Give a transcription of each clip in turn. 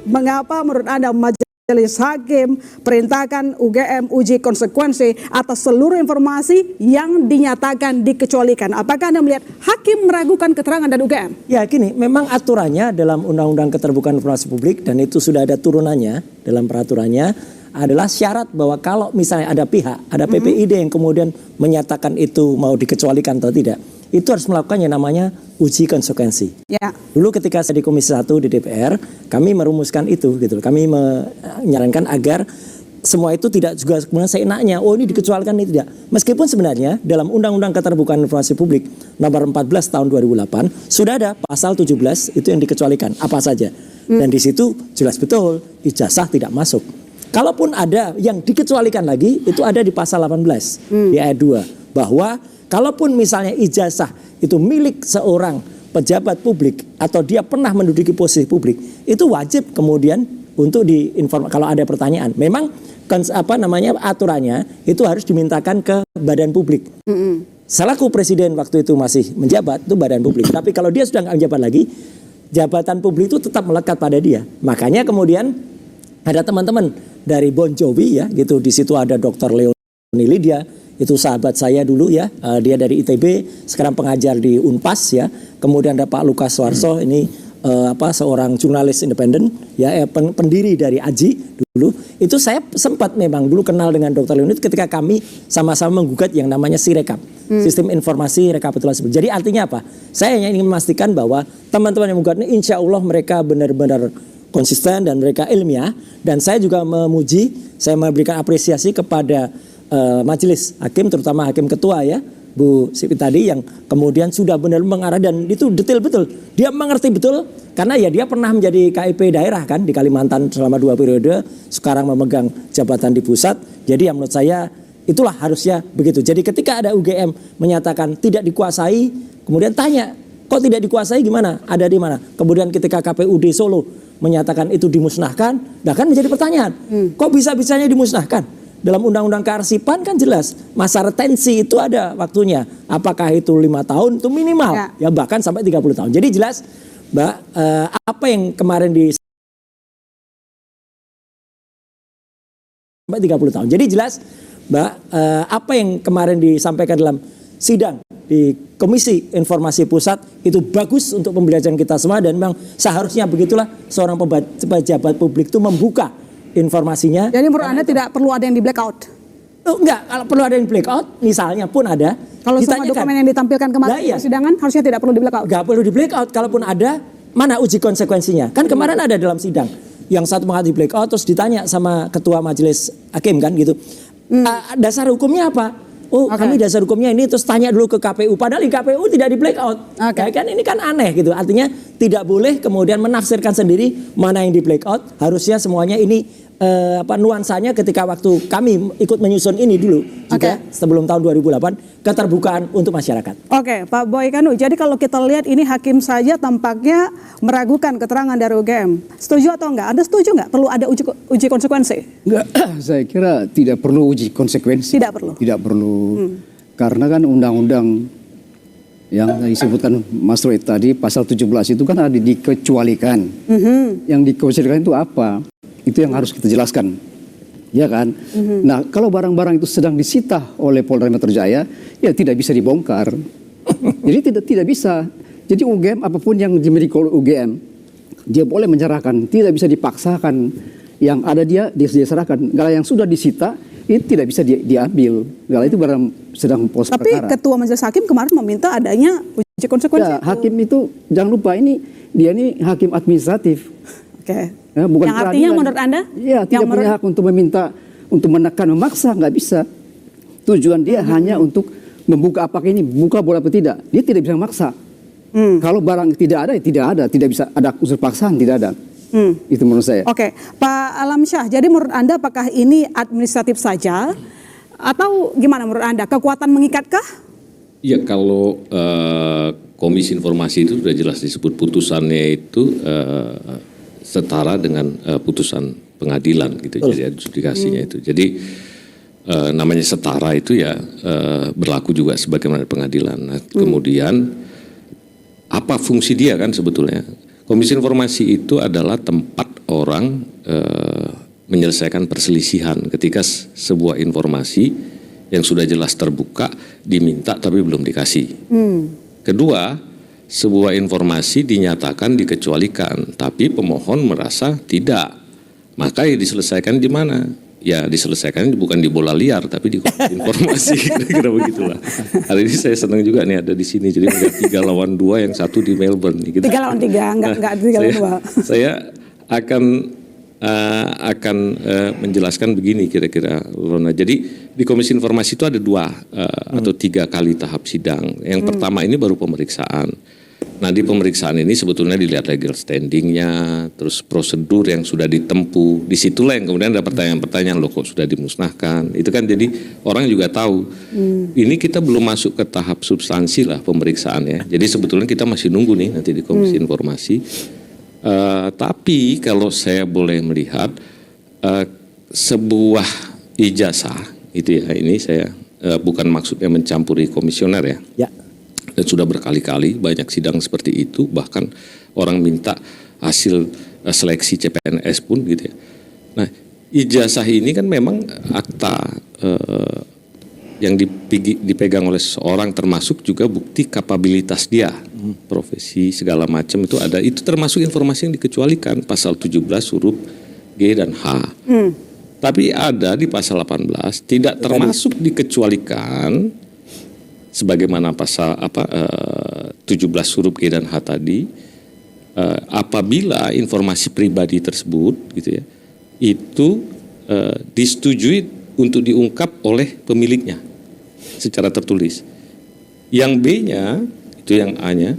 mengapa menurut Anda Majelis Hakim perintahkan UGM uji konsekuensi atas seluruh informasi yang dinyatakan dikecualikan? Apakah Anda melihat hakim meragukan keterangan dari UGM? Ya gini, memang aturannya dalam Undang-Undang Keterbukaan Informasi Publik dan itu sudah ada turunannya dalam peraturannya adalah syarat bahwa kalau misalnya ada pihak, ada PPID yang kemudian menyatakan itu mau dikecualikan atau tidak, itu harus melakukan yang namanya uji konsekuensi. Ya. Dulu ketika saya di Komisi 1 di DPR, kami merumuskan itu gitu. Kami menyarankan agar semua itu tidak juga kemudian seenaknya, oh ini dikecualikan, ini tidak. Meskipun sebenarnya dalam Undang-Undang Keterbukaan Informasi Publik nomor 14 tahun 2008 sudah ada pasal 17 itu yang dikecualikan apa saja. Dan di situ jelas betul ijazah tidak masuk. Kalaupun ada yang dikecualikan lagi, itu ada di pasal 18 di ayat 2 bahwa kalaupun misalnya ijazah itu milik seorang pejabat publik atau dia pernah menduduki posisi publik, itu wajib kemudian untuk diinformasi kalau ada pertanyaan. Memang aturannya itu harus dimintakan ke badan publik. Selaku presiden waktu itu masih menjabat itu badan publik. Tapi kalau dia sudah nggak menjabat lagi, jabatan publik itu tetap melekat pada dia. Makanya kemudian ada teman-teman dari Bon Jovi ya gitu, di situ ada Dr. Leoni Lydia, itu sahabat saya dulu ya, dia dari ITB, sekarang pengajar di Unpas ya. Kemudian ada Pak Lukas Warso, ini seorang jurnalis independen ya, pendiri dari AJI dulu. Itu saya sempat memang dulu kenal dengan Dr. Leoni ketika kami sama-sama menggugat yang namanya Sirekap, Sistem Informasi Rekapitulasi. Jadi artinya apa? Saya hanya ingin memastikan bahwa teman-teman yang menggugat ini insya Allah mereka benar-benar konsisten dan mereka ilmiah, dan saya juga memuji, saya memberikan apresiasi kepada Majelis Hakim, terutama Hakim Ketua ya Bu Siti tadi, yang kemudian sudah benar mengarah dan itu detail betul, dia mengerti betul karena ya dia pernah menjadi KIP daerah kan di Kalimantan selama 2 periode, sekarang memegang jabatan di pusat. Jadi yang menurut saya itulah harusnya begitu. Jadi ketika ada UGM menyatakan tidak dikuasai, kemudian tanya kok tidak dikuasai gimana, ada di mana? Kemudian ketika KPUD Solo menyatakan itu dimusnahkan, nah kan menjadi pertanyaan, kok bisa-bisanya dimusnahkan? Dalam Undang-Undang Kearsipan kan jelas masa retensi itu ada waktunya. Apakah itu 5 tahun itu minimal, ya bahkan sampai 30 tahun. Jadi jelas Mbak, apa yang kemarin sampai 30 tahun. Jadi jelas Mbak, apa yang kemarin disampaikan dalam sidang di Komisi Informasi Pusat itu bagus untuk pembelajaran kita semua, dan memang seharusnya begitulah seorang pejabat publik itu membuka informasinya. Jadi menurut Anda tidak perlu ada yang di blackout? Enggak, kalau perlu ada yang blackout misalnya pun ada. Kalau semua dokumen yang ditampilkan kemarin di persidangan harusnya tidak perlu di blackout? Enggak perlu di blackout, kalaupun ada mana uji konsekuensinya. Kan kemarin ada dalam sidang, yang satu mengatakan di blackout terus ditanya sama ketua majelis hakim kan gitu. Dasar hukumnya apa? Oh kami dasar hukumnya ini, terus tanya dulu ke KPU. Padahal di KPU tidak di blackout. Ya kan ini kan aneh gitu. Artinya tidak boleh kemudian menafsirkan sendiri mana yang di blackout. Harusnya semuanya ini nuansanya ketika waktu kami ikut menyusun ini dulu juga sebelum tahun 2008, keterbukaan untuk masyarakat. Oke, Pak Boy Kanu. Jadi kalau kita lihat ini hakim saja tampaknya meragukan keterangan dari UGM. Setuju atau enggak? Anda setuju enggak perlu ada uji konsekuensi? Enggak, saya kira tidak perlu uji konsekuensi. Tidak perlu. Tidak perlu. Karena kan undang-undang yang disebutkan Mas Roy tadi pasal 17 itu kan ada dikecualikan. Yang dikecualikan itu apa? Itu yang harus kita jelaskan, ya kan? Nah, kalau barang-barang itu sedang disita oleh Polda Metro Jaya, ya tidak bisa dibongkar. Jadi tidak bisa. Jadi UGM apapun yang dimiliki oleh UGM, dia boleh menyerahkan, tidak bisa dipaksakan. Yang ada dia serahkan. Kalau yang sudah disita, itu tidak bisa diambil. Kalau itu barang sedang proses perkara. Tapi Ketua Majelis Hakim kemarin meminta adanya uji konsekuensi. Ya, hakim itu jangan lupa dia ini hakim administratif. Ya, bukan yang artinya menurut Anda? Ya, tidak punya hak untuk meminta, untuk menekan, memaksa, nggak bisa. Tujuan dia hanya untuk membuka apakah ini buka boleh atau tidak. Dia tidak bisa memaksa. Kalau barang tidak ada, ya tidak bisa ada unsur paksaan, tidak ada. Itu menurut saya. Oke, Pak Alamsyah. Jadi menurut Anda apakah ini administratif saja atau gimana menurut Anda? Kekuatan mengikatkah? Ya, kalau Komisi Informasi itu sudah jelas disebut putusannya itu setara dengan putusan pengadilan gitu. Jadi adjudikasinya itu. Jadi namanya setara itu ya berlaku juga sebagaimana pengadilan. Nah, kemudian apa fungsi dia kan sebetulnya? Komisi Informasi itu adalah tempat orang menyelesaikan perselisihan ketika sebuah informasi yang sudah jelas terbuka diminta tapi belum dikasih. Kedua, sebuah informasi dinyatakan dikecualikan tapi pemohon merasa tidak. Maka ya diselesaikan di mana? Ya diselesaikan bukan di bola liar tapi di informasi, kira-kira begitulah. Hari ini saya senang juga nih ada di sini, jadi ada 3 lawan 2 yang satu di Melbourne. Gitu. 3 lawan 3, enggak 3 lawan 2. Saya akan menjelaskan begini kira-kira, Lorna. Jadi di Komisi Informasi itu ada 2 atau 3 kali tahap sidang. Yang pertama ini baru pemeriksaan. Nah di pemeriksaan ini sebetulnya dilihat legal standingnya, terus prosedur yang sudah ditempuh. Disitulah yang kemudian ada pertanyaan-pertanyaan, loh kok sudah dimusnahkan. Itu kan jadi orang juga tahu. Ini kita belum masuk ke tahap substansi lah pemeriksaannya. Jadi sebetulnya kita masih nunggu nih nanti di Komisi Informasi. Tapi kalau saya boleh melihat sebuah ijazah itu ya, ini saya bukan maksudnya mencampuri komisioner ya. Dan sudah berkali-kali banyak sidang seperti itu, bahkan orang minta hasil seleksi CPNS pun gitu ya. Nah ijazah ini kan memang akta yang dipegang oleh seseorang, termasuk juga bukti kapabilitas dia, profesi segala macam itu ada. Itu termasuk informasi yang dikecualikan pasal 17 huruf G dan H. Tapi ada di pasal 18 tidak termasuk dikecualikan sebagaimana pasal 17 huruf G dan H tadi, apabila informasi pribadi tersebut gitu ya itu disetujui untuk diungkap oleh pemiliknya secara tertulis. Yang B-nya itu yang A-nya,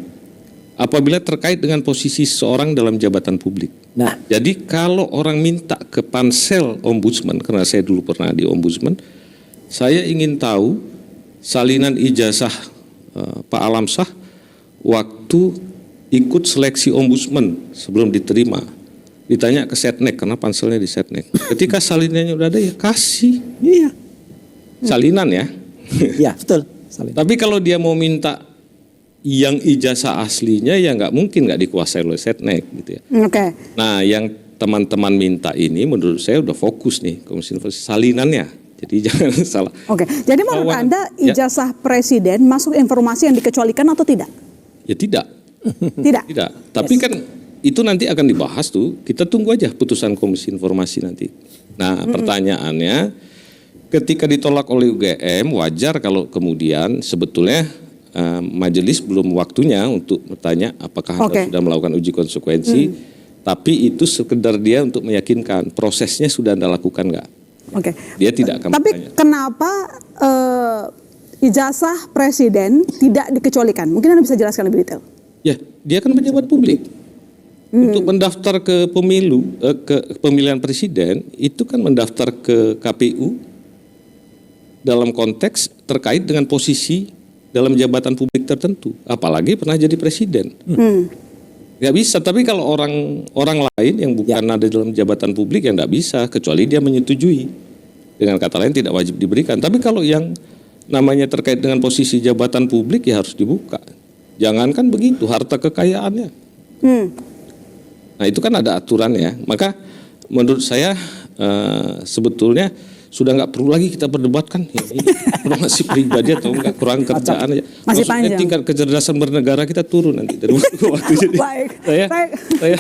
apabila terkait dengan posisi seseorang dalam jabatan publik. Nah, jadi kalau orang minta ke pansel ombudsman, karena saya dulu pernah di ombudsman, saya ingin tahu salinan ijazah Pak Alamsyah waktu ikut seleksi ombudsman sebelum diterima. Ditanya ke Setnek, karena panselnya di Setnek. Ketika salinannya udah ada ya kasih. iya. Salinan ya. Iya, betul. Tapi kalau dia mau minta yang ijazah aslinya ya nggak mungkin nggak dikuasai oleh Setnek gitu ya. Oke. Nah yang teman-teman minta ini menurut saya udah fokus nih Komisi Informasi salinannya. Jadi jangan salah. Oke, jadi menurut Bahwa, Anda ijazah presiden masuk informasi yang dikecualikan atau tidak? Ya tidak. Tidak. Tidak. Tapi kan itu nanti akan dibahas tuh. Kita tunggu aja putusan Komisi Informasi nanti. Nah pertanyaannya, ketika ditolak oleh UGM, wajar kalau kemudian sebetulnya majelis belum waktunya untuk bertanya apakah Anda sudah melakukan uji konsekuensi. Tapi itu sekedar dia untuk meyakinkan prosesnya sudah Anda lakukan nggak? Oke. Dia tidak akan Tapi bertanya. kenapa ijazah presiden tidak dikecualikan? Mungkin Anda bisa jelaskan lebih detail. Ya, dia kan pejabat publik. Untuk mendaftar ke pemilu, ke pemilihan presiden, itu kan mendaftar ke KPU dalam konteks terkait dengan posisi dalam jabatan publik tertentu. Apalagi pernah jadi presiden. Nggak bisa, tapi kalau orang lain yang bukan ada dalam jabatan publik ya nggak bisa, kecuali dia menyetujui. Dengan kata lain tidak wajib diberikan. Tapi kalau yang namanya terkait dengan posisi jabatan publik ya harus dibuka. Jangankan begitu, harta kekayaannya. Nah itu kan ada aturannya. Maka menurut saya sebetulnya sudah nggak perlu lagi kita perdebatkan ini informasi pribadi atau enggak, kurang kerjaan aja. Masih Maksudnya panjang. tingkat kecerdasan bernegara kita turun nanti dari waktu ke waktu. Jadi Baik. saya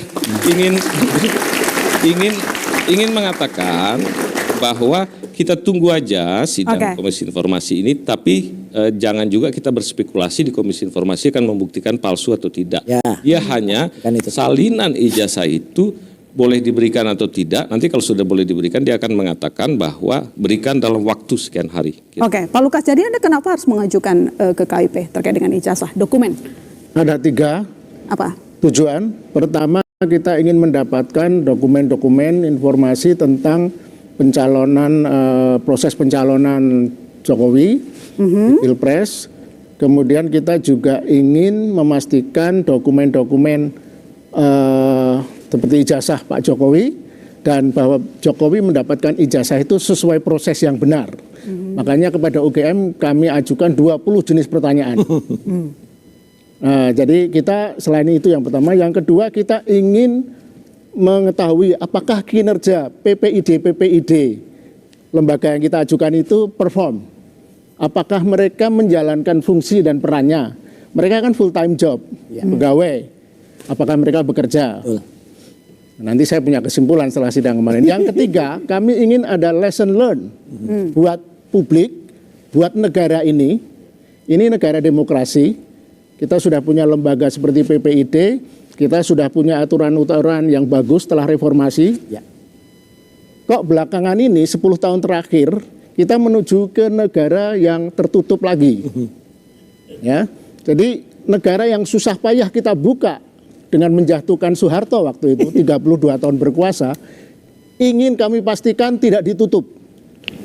ingin mengatakan bahwa kita tunggu aja sidang Komisi Informasi ini, tapi jangan juga kita berspekulasi di Komisi Informasi akan membuktikan palsu atau tidak. Dia hanya salinan ijazah itu boleh diberikan atau tidak. Nanti kalau sudah boleh diberikan, dia akan mengatakan bahwa berikan dalam waktu sekian hari. Gitu. Oke, Pak Lukas, jadi Anda kenapa harus mengajukan ke KIP terkait dengan ijazah dokumen? Ada 3 Apa? tujuan. Pertama, kita ingin mendapatkan dokumen-dokumen informasi tentang pencalonan, proses pencalonan Jokowi di Pilpres. Kemudian kita juga ingin memastikan dokumen-dokumen seperti ijazah Pak Jokowi, dan bahwa Jokowi mendapatkan ijazah itu sesuai proses yang benar. Makanya kepada UGM kami ajukan 20 jenis pertanyaan. Nah, jadi kita selain itu yang pertama, yang kedua kita ingin mengetahui apakah kinerja PPID lembaga yang kita ajukan itu perform. Apakah mereka menjalankan fungsi dan perannya. Mereka kan full time job, pegawai. Apakah mereka bekerja? Nanti saya punya kesimpulan setelah sidang kemarin. Yang ketiga, kami ingin ada lesson learn buat publik, buat negara ini. Ini negara demokrasi. Kita sudah punya lembaga seperti PPID, kita sudah punya aturan-aturan yang bagus setelah reformasi. Ya. Kok belakangan ini 10 tahun terakhir kita menuju ke negara yang tertutup lagi. Ya. Jadi negara yang susah payah kita buka dengan menjatuhkan Soeharto waktu itu 32 tahun berkuasa, ingin kami pastikan tidak ditutup.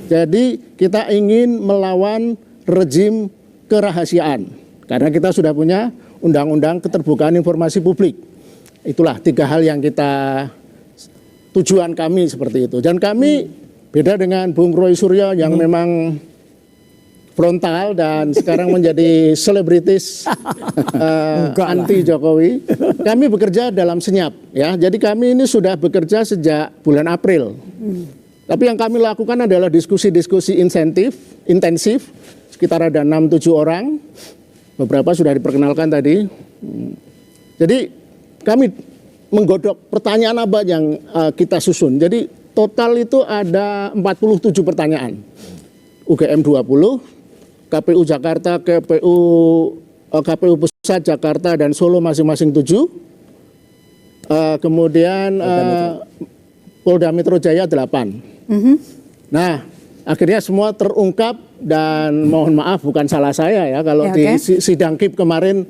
Jadi kita ingin melawan rejim kerahasiaan karena kita sudah punya undang-undang keterbukaan informasi publik. Itulah 3 hal yang kita tujuan kami seperti itu. Dan kami beda dengan Bung Roy Suryo yang memang frontal dan sekarang menjadi selebritis anti Jokowi. Kami bekerja dalam senyap ya. Jadi kami ini sudah bekerja sejak bulan April. Tapi yang kami lakukan adalah diskusi-diskusi intensif sekitar ada 6-7 orang. Beberapa sudah diperkenalkan tadi. Jadi kami menggodok pertanyaan apa yang kita susun. Jadi total itu ada 47 pertanyaan. UGM 20, KPU Jakarta, KPU Pusat Jakarta dan Solo masing-masing 7. Kemudian Polda Metro Jaya 8. Nah, akhirnya semua terungkap dan mohon maaf bukan salah saya ya kalau di sidang KIP kemarin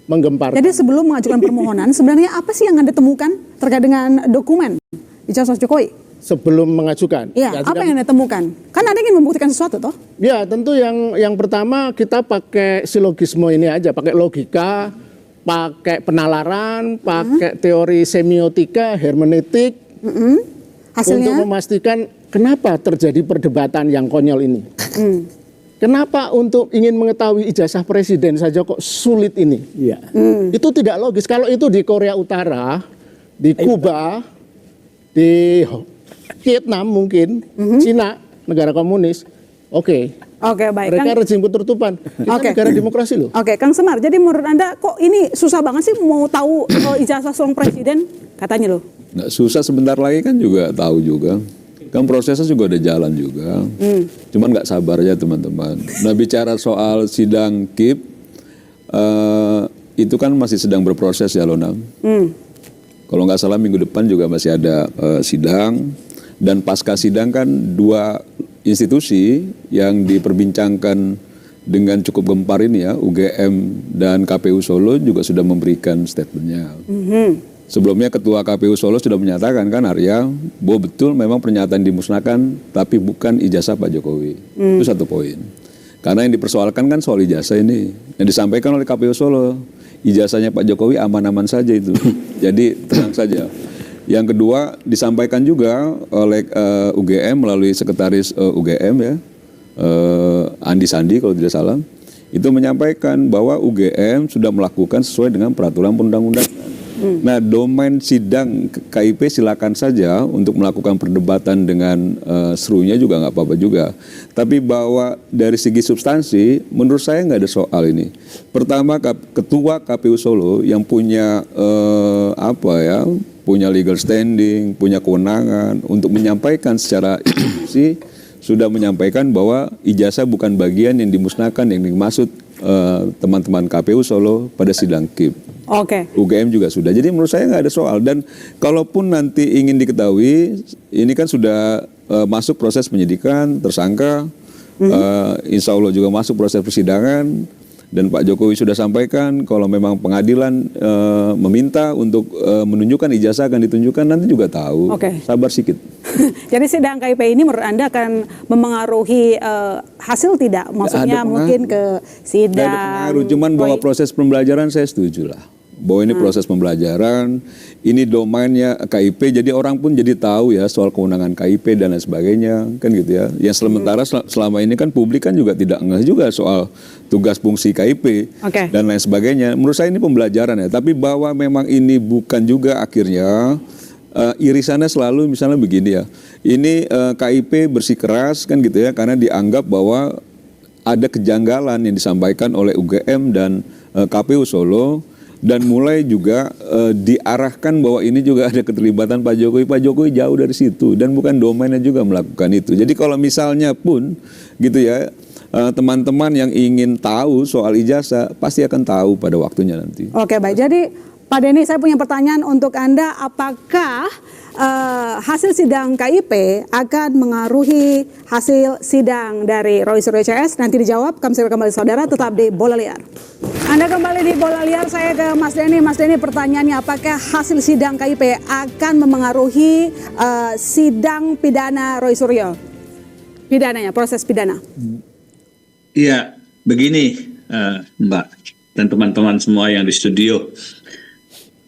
menggemparkan. Jadi sebelum mengajukan permohonan, sebenarnya apa sih yang Anda temukan terkait dengan dokumen ijazah Jokowi? Sebelum mengajukan. Ya, apa yang Anda temukan? Kan Anda ingin membuktikan sesuatu toh? Ya, tentu yang pertama kita pakai silogisme ini aja, pakai logika, pakai penalaran, pakai teori semiotika, hermeneutik, Hasilnya? untuk memastikan kenapa terjadi perdebatan yang konyol ini. Kenapa untuk ingin mengetahui ijazah presiden saja kok sulit ini? Iya. Itu tidak logis. Kalau itu di Korea Utara, di Kuba, di Vietnam mungkin, Cina, negara komunis, oke. Oke, baik. Mereka rejim ketertutupan. Kita negara demokrasi loh. Oke, Kang Semar. Jadi menurut Anda kok ini susah banget sih mau tahu ijazah seorang presiden? Katanya loh. Nggak susah, sebentar lagi kan juga tahu juga. Kan prosesnya juga udah jalan juga. Cuman nggak sabar aja teman-teman. Nah bicara soal sidang KIP, itu kan masih sedang berproses ya Lonam. Kalau nggak salah minggu depan juga masih ada sidang. Dan pasca sidang kan 2 institusi yang diperbincangkan dengan cukup gempar ini ya, UGM dan KPU Solo juga sudah memberikan statementnya. Sebelumnya Ketua KPU Solo sudah menyatakan kan Arya, bahwa betul memang pernyataan dimusnahkan, tapi bukan ijazah Pak Jokowi. Itu 1 poin. Karena yang dipersoalkan kan soal ijazah ini, yang disampaikan oleh KPU Solo, ijazahnya Pak Jokowi aman-aman saja itu. Jadi tenang saja. Yang kedua disampaikan juga oleh UGM melalui sekretaris UGM ya, Andi Sandi kalau tidak salah, itu menyampaikan bahwa UGM sudah melakukan sesuai dengan peraturan perundang-undangan. Nah, domain sidang KIP silakan saja untuk melakukan perdebatan dengan serunya juga nggak apa-apa juga. Tapi bahwa dari segi substansi, menurut saya nggak ada soal ini. Pertama, Ketua KPU Solo yang punya punya legal standing, punya kewenangan untuk menyampaikan secara institusi sudah menyampaikan bahwa ijazah bukan bagian yang dimusnahkan yang dimaksud teman-teman KPU Solo pada sidang KIP. Oke. UGM juga sudah. Jadi menurut saya nggak ada soal. Dan kalaupun nanti ingin diketahui, ini kan sudah masuk proses penyidikan, tersangka, insya Allah juga masuk proses persidangan. Dan Pak Jokowi sudah sampaikan kalau memang pengadilan meminta untuk menunjukkan ijazah akan ditunjukkan, nanti juga tahu. Sabar sedikit. Jadi sidang KIP ini menurut Anda akan memengaruhi hasil tidak? Maksudnya mungkin ke sidang. Nggak ada pengaruh, cuman bahwa proses pembelajaran saya setuju lah. Bahwa ini proses pembelajaran, ini domainnya KIP, jadi orang pun jadi tahu ya soal kewenangan KIP dan lain sebagainya, kan gitu ya. Yang sementara selama ini kan publik kan juga tidak ngeh juga soal tugas fungsi KIP dan lain sebagainya. Menurut saya ini pembelajaran ya, tapi bahwa memang ini bukan juga akhirnya irisannya selalu misalnya begini ya, ini KIP bersikeras kan gitu ya, karena dianggap bahwa ada kejanggalan yang disampaikan oleh UGM dan KPU Solo, dan mulai juga diarahkan bahwa ini juga ada keterlibatan Pak Jokowi. Pak Jokowi jauh dari situ dan bukan domainnya juga melakukan itu. Jadi kalau misalnya pun gitu ya, teman-teman yang ingin tahu soal ijazah pasti akan tahu pada waktunya nanti. Oke, baik. Jadi Pak Denny, saya punya pertanyaan untuk Anda. Apakah hasil sidang KIP akan mengaruhi hasil sidang dari Roy Suryo CS? Nanti dijawab. Kami segera kembali, saudara. Tetap di Bola Liar. Anda kembali di Bola Liar. Saya ke Mas Denny. Mas Denny, pertanyaannya, apakah hasil sidang KIP akan memengaruhi sidang pidana Roy Suryo? Pidananya, proses pidana. Iya, begini Mbak dan teman-teman semua yang di studio.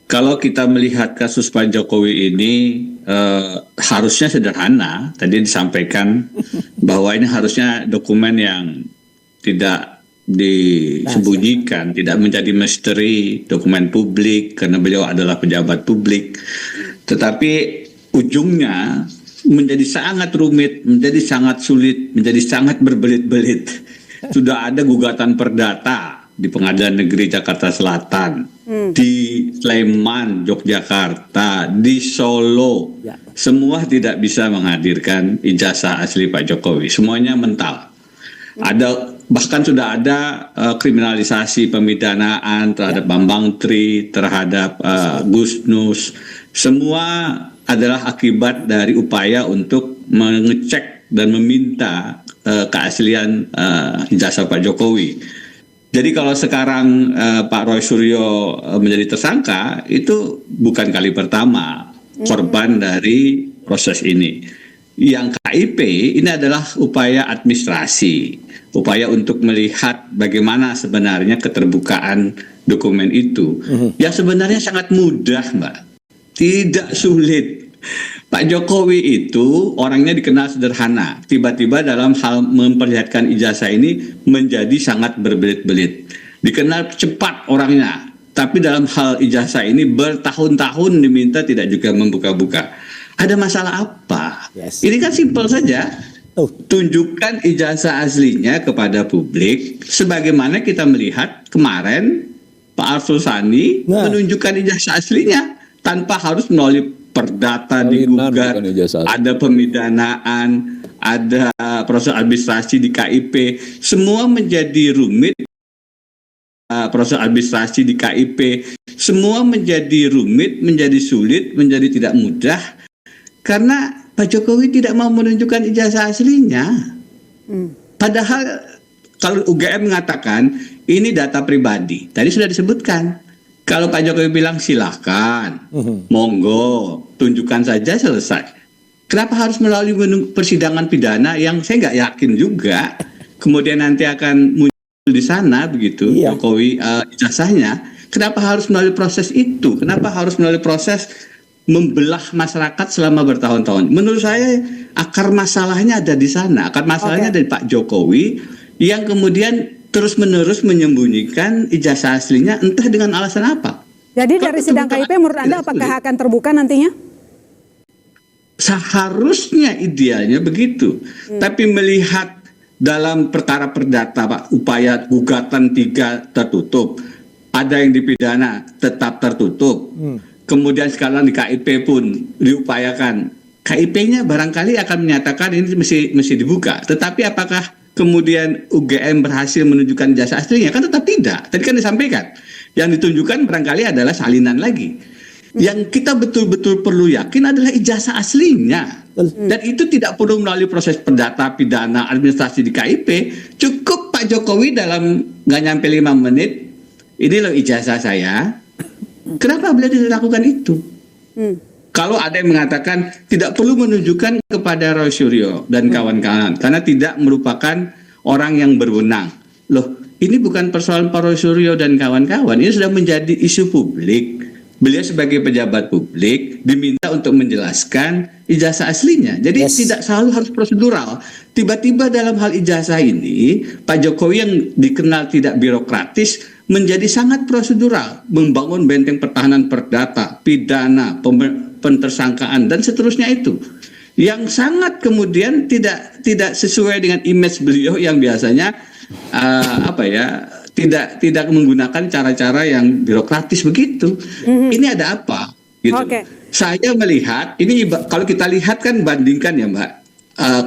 Kalau kita melihat kasus Pak Jokowi ini harusnya sederhana. Tadi disampaikan bahwa ini harusnya dokumen yang tidak disembunyikan, tidak menjadi misteri, dokumen publik karena beliau adalah pejabat publik. Tetapi ujungnya menjadi sangat rumit, menjadi sangat sulit, menjadi sangat berbelit-belit. Sudah ada gugatan perdata di Pengadilan Negeri Jakarta Selatan, di Sleman, Yogyakarta, di Solo. Semua tidak bisa menghadirkan ijazah asli Pak Jokowi. Semuanya mental. Bahkan sudah ada kriminalisasi pemidanaan terhadap Bambang Tri, terhadap Gus Nus. Semua adalah akibat dari upaya untuk mengecek dan meminta keaslian ijazah Pak Jokowi. Jadi kalau sekarang Pak Roy Suryo menjadi tersangka, itu bukan kali pertama korban dari proses ini. Yang KIP ini adalah upaya administrasi, upaya untuk melihat bagaimana sebenarnya keterbukaan dokumen itu. Yang sebenarnya sangat mudah, Mbak. Tidak sulit. Pak Jokowi itu orangnya dikenal sederhana. Tiba-tiba dalam hal memperlihatkan ijazah ini menjadi sangat berbelit-belit. Dikenal cepat orangnya. Tapi dalam hal ijazah ini bertahun-tahun diminta tidak juga membuka-buka. Ada masalah apa? Yes. Ini kan simpel saja. Tunjukkan ijazah aslinya kepada publik. Sebagaimana kita melihat kemarin Pak Arsul Sani menunjukkan ijazah aslinya tanpa harus melalui perdata digugat, ada pemidanaan, ada proses administrasi di KIP, semua menjadi rumit. Proses administrasi di KIP, semua menjadi rumit, menjadi sulit, menjadi tidak mudah, karena Pak Jokowi tidak mau menunjukkan ijazah aslinya. Padahal kalau UGM mengatakan ini data pribadi, tadi sudah disebutkan. Kalau Pak Jokowi bilang silahkan, monggo, tunjukkan saja selesai. Kenapa harus melalui persidangan pidana yang saya nggak yakin juga kemudian nanti akan muncul di sana begitu Jokowi ijazahnya. Kenapa harus melalui proses itu? Kenapa harus melalui proses membelah masyarakat selama bertahun-tahun? Menurut saya akar masalahnya ada di sana. Akar masalahnya dari Pak Jokowi yang kemudian terus-menerus menyembunyikan ijazah aslinya entah dengan alasan apa. Jadi dari sidang KIP menurut Anda apakah akan terbuka nantinya? Seharusnya idealnya begitu. Tapi melihat dalam perkara perdata Pak, upaya gugatan 3 tertutup, ada yang dipidana tetap tertutup. Kemudian sekarang di KIP pun diupayakan. KIP-nya barangkali akan menyatakan ini mesti dibuka. Tetapi apakah kemudian UGM berhasil menunjukkan ijazah aslinya? Kan tetap tidak. Tadi kan disampaikan. Yang ditunjukkan barangkali adalah salinan lagi. Yang kita betul-betul perlu yakin adalah ijazah aslinya. Dan itu tidak perlu melalui proses perdata, pidana, administrasi di KIP. Cukup Pak Jokowi dalam nggak nyampe 5 menit, ini loh ijazah saya. Kenapa beliau tidak lakukan itu? Kalau ada yang mengatakan tidak perlu menunjukkan kepada Roy Suryo dan kawan-kawan karena tidak merupakan orang yang berwenang. Loh, ini bukan persoalan Pak Roy Suryo dan kawan-kawan, ini sudah menjadi isu publik. Beliau sebagai pejabat publik diminta untuk menjelaskan ijazah aslinya. Jadi tidak selalu harus prosedural. Tiba-tiba dalam hal ijazah ini, Pak Jokowi yang dikenal tidak birokratis menjadi sangat prosedural, membangun benteng pertahanan perdata, pidana, pentersangkaan dan seterusnya itu, yang sangat kemudian tidak sesuai dengan image beliau yang biasanya tidak menggunakan cara-cara yang birokratis begitu. Ini ada apa? Gitu. Oke. Saya melihat ini kalau kita lihat kan bandingkan ya Mbak.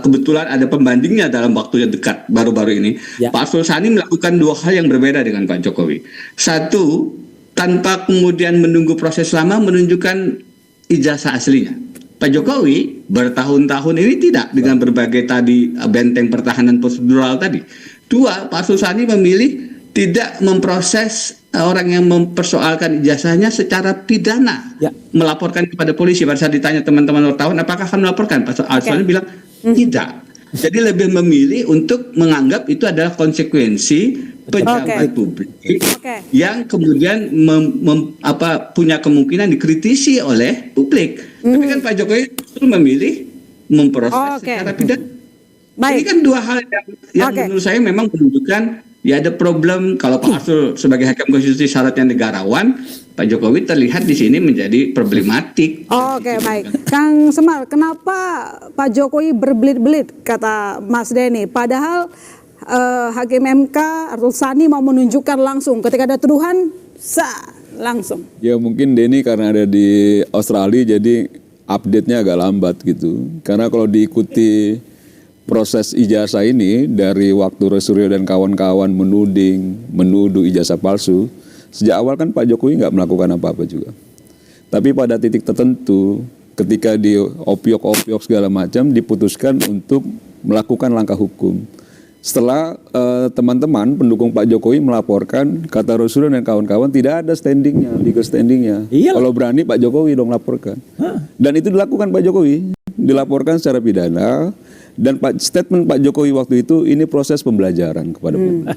Kebetulan ada pembandingnya dalam waktu yang dekat baru-baru ini. Ya. Pak Arsul Sani melakukan dua hal yang berbeda dengan Pak Jokowi. Satu, tanpa kemudian menunggu proses lama menunjukkan ijazah aslinya. Pak Jokowi bertahun-tahun ini tidak dengan berbagai tadi benteng pertahanan prosedural tadi. Dua, Pak Arsul Sani memilih tidak memproses orang yang mempersoalkan ijazahnya secara pidana, Ya. melaporkan kepada polisi. Pada saat ditanya teman-teman wartawan, apakah akan melaporkan? Pak Arsul Sani bilang tidak. Jadi lebih memilih untuk menganggap itu adalah konsekuensi pejabat publik yang kemudian punya kemungkinan dikritisi oleh publik. Tapi kan Pak Jokowi justru memilih memproses secara pidana. Ini kan dua hal yang menurut saya memang menunjukkan ya ada problem. Kalau Pak Arsul sebagai hakim konstitusi syaratnya negarawan, Pak Jokowi terlihat di sini menjadi problematik. Oke, baik. Kang Semar, kenapa Pak Jokowi berbelit-belit, kata Mas Denny? Padahal Hakim MK Arsul Sani mau menunjukkan langsung ketika ada tuduhan, langsung. Ya mungkin Denny karena ada di Australia jadi update-nya agak lambat gitu. Karena kalau diikuti proses ijazah ini dari waktu Roy Suryo dan kawan-kawan menuduh ijazah palsu, sejak awal kan Pak Jokowi nggak melakukan apa-apa juga. Tapi pada titik tertentu, ketika di opiok segala macam, diputuskan untuk melakukan langkah hukum. Setelah teman-teman pendukung Pak Jokowi melaporkan, kata Roy Suryo dan kawan-kawan tidak ada legal standingnya. Kalau berani Pak Jokowi dong laporkan. Dan itu dilakukan Pak Jokowi, dilaporkan secara pidana. Dan statement Pak Jokowi waktu itu ini proses pembelajaran kepada publik.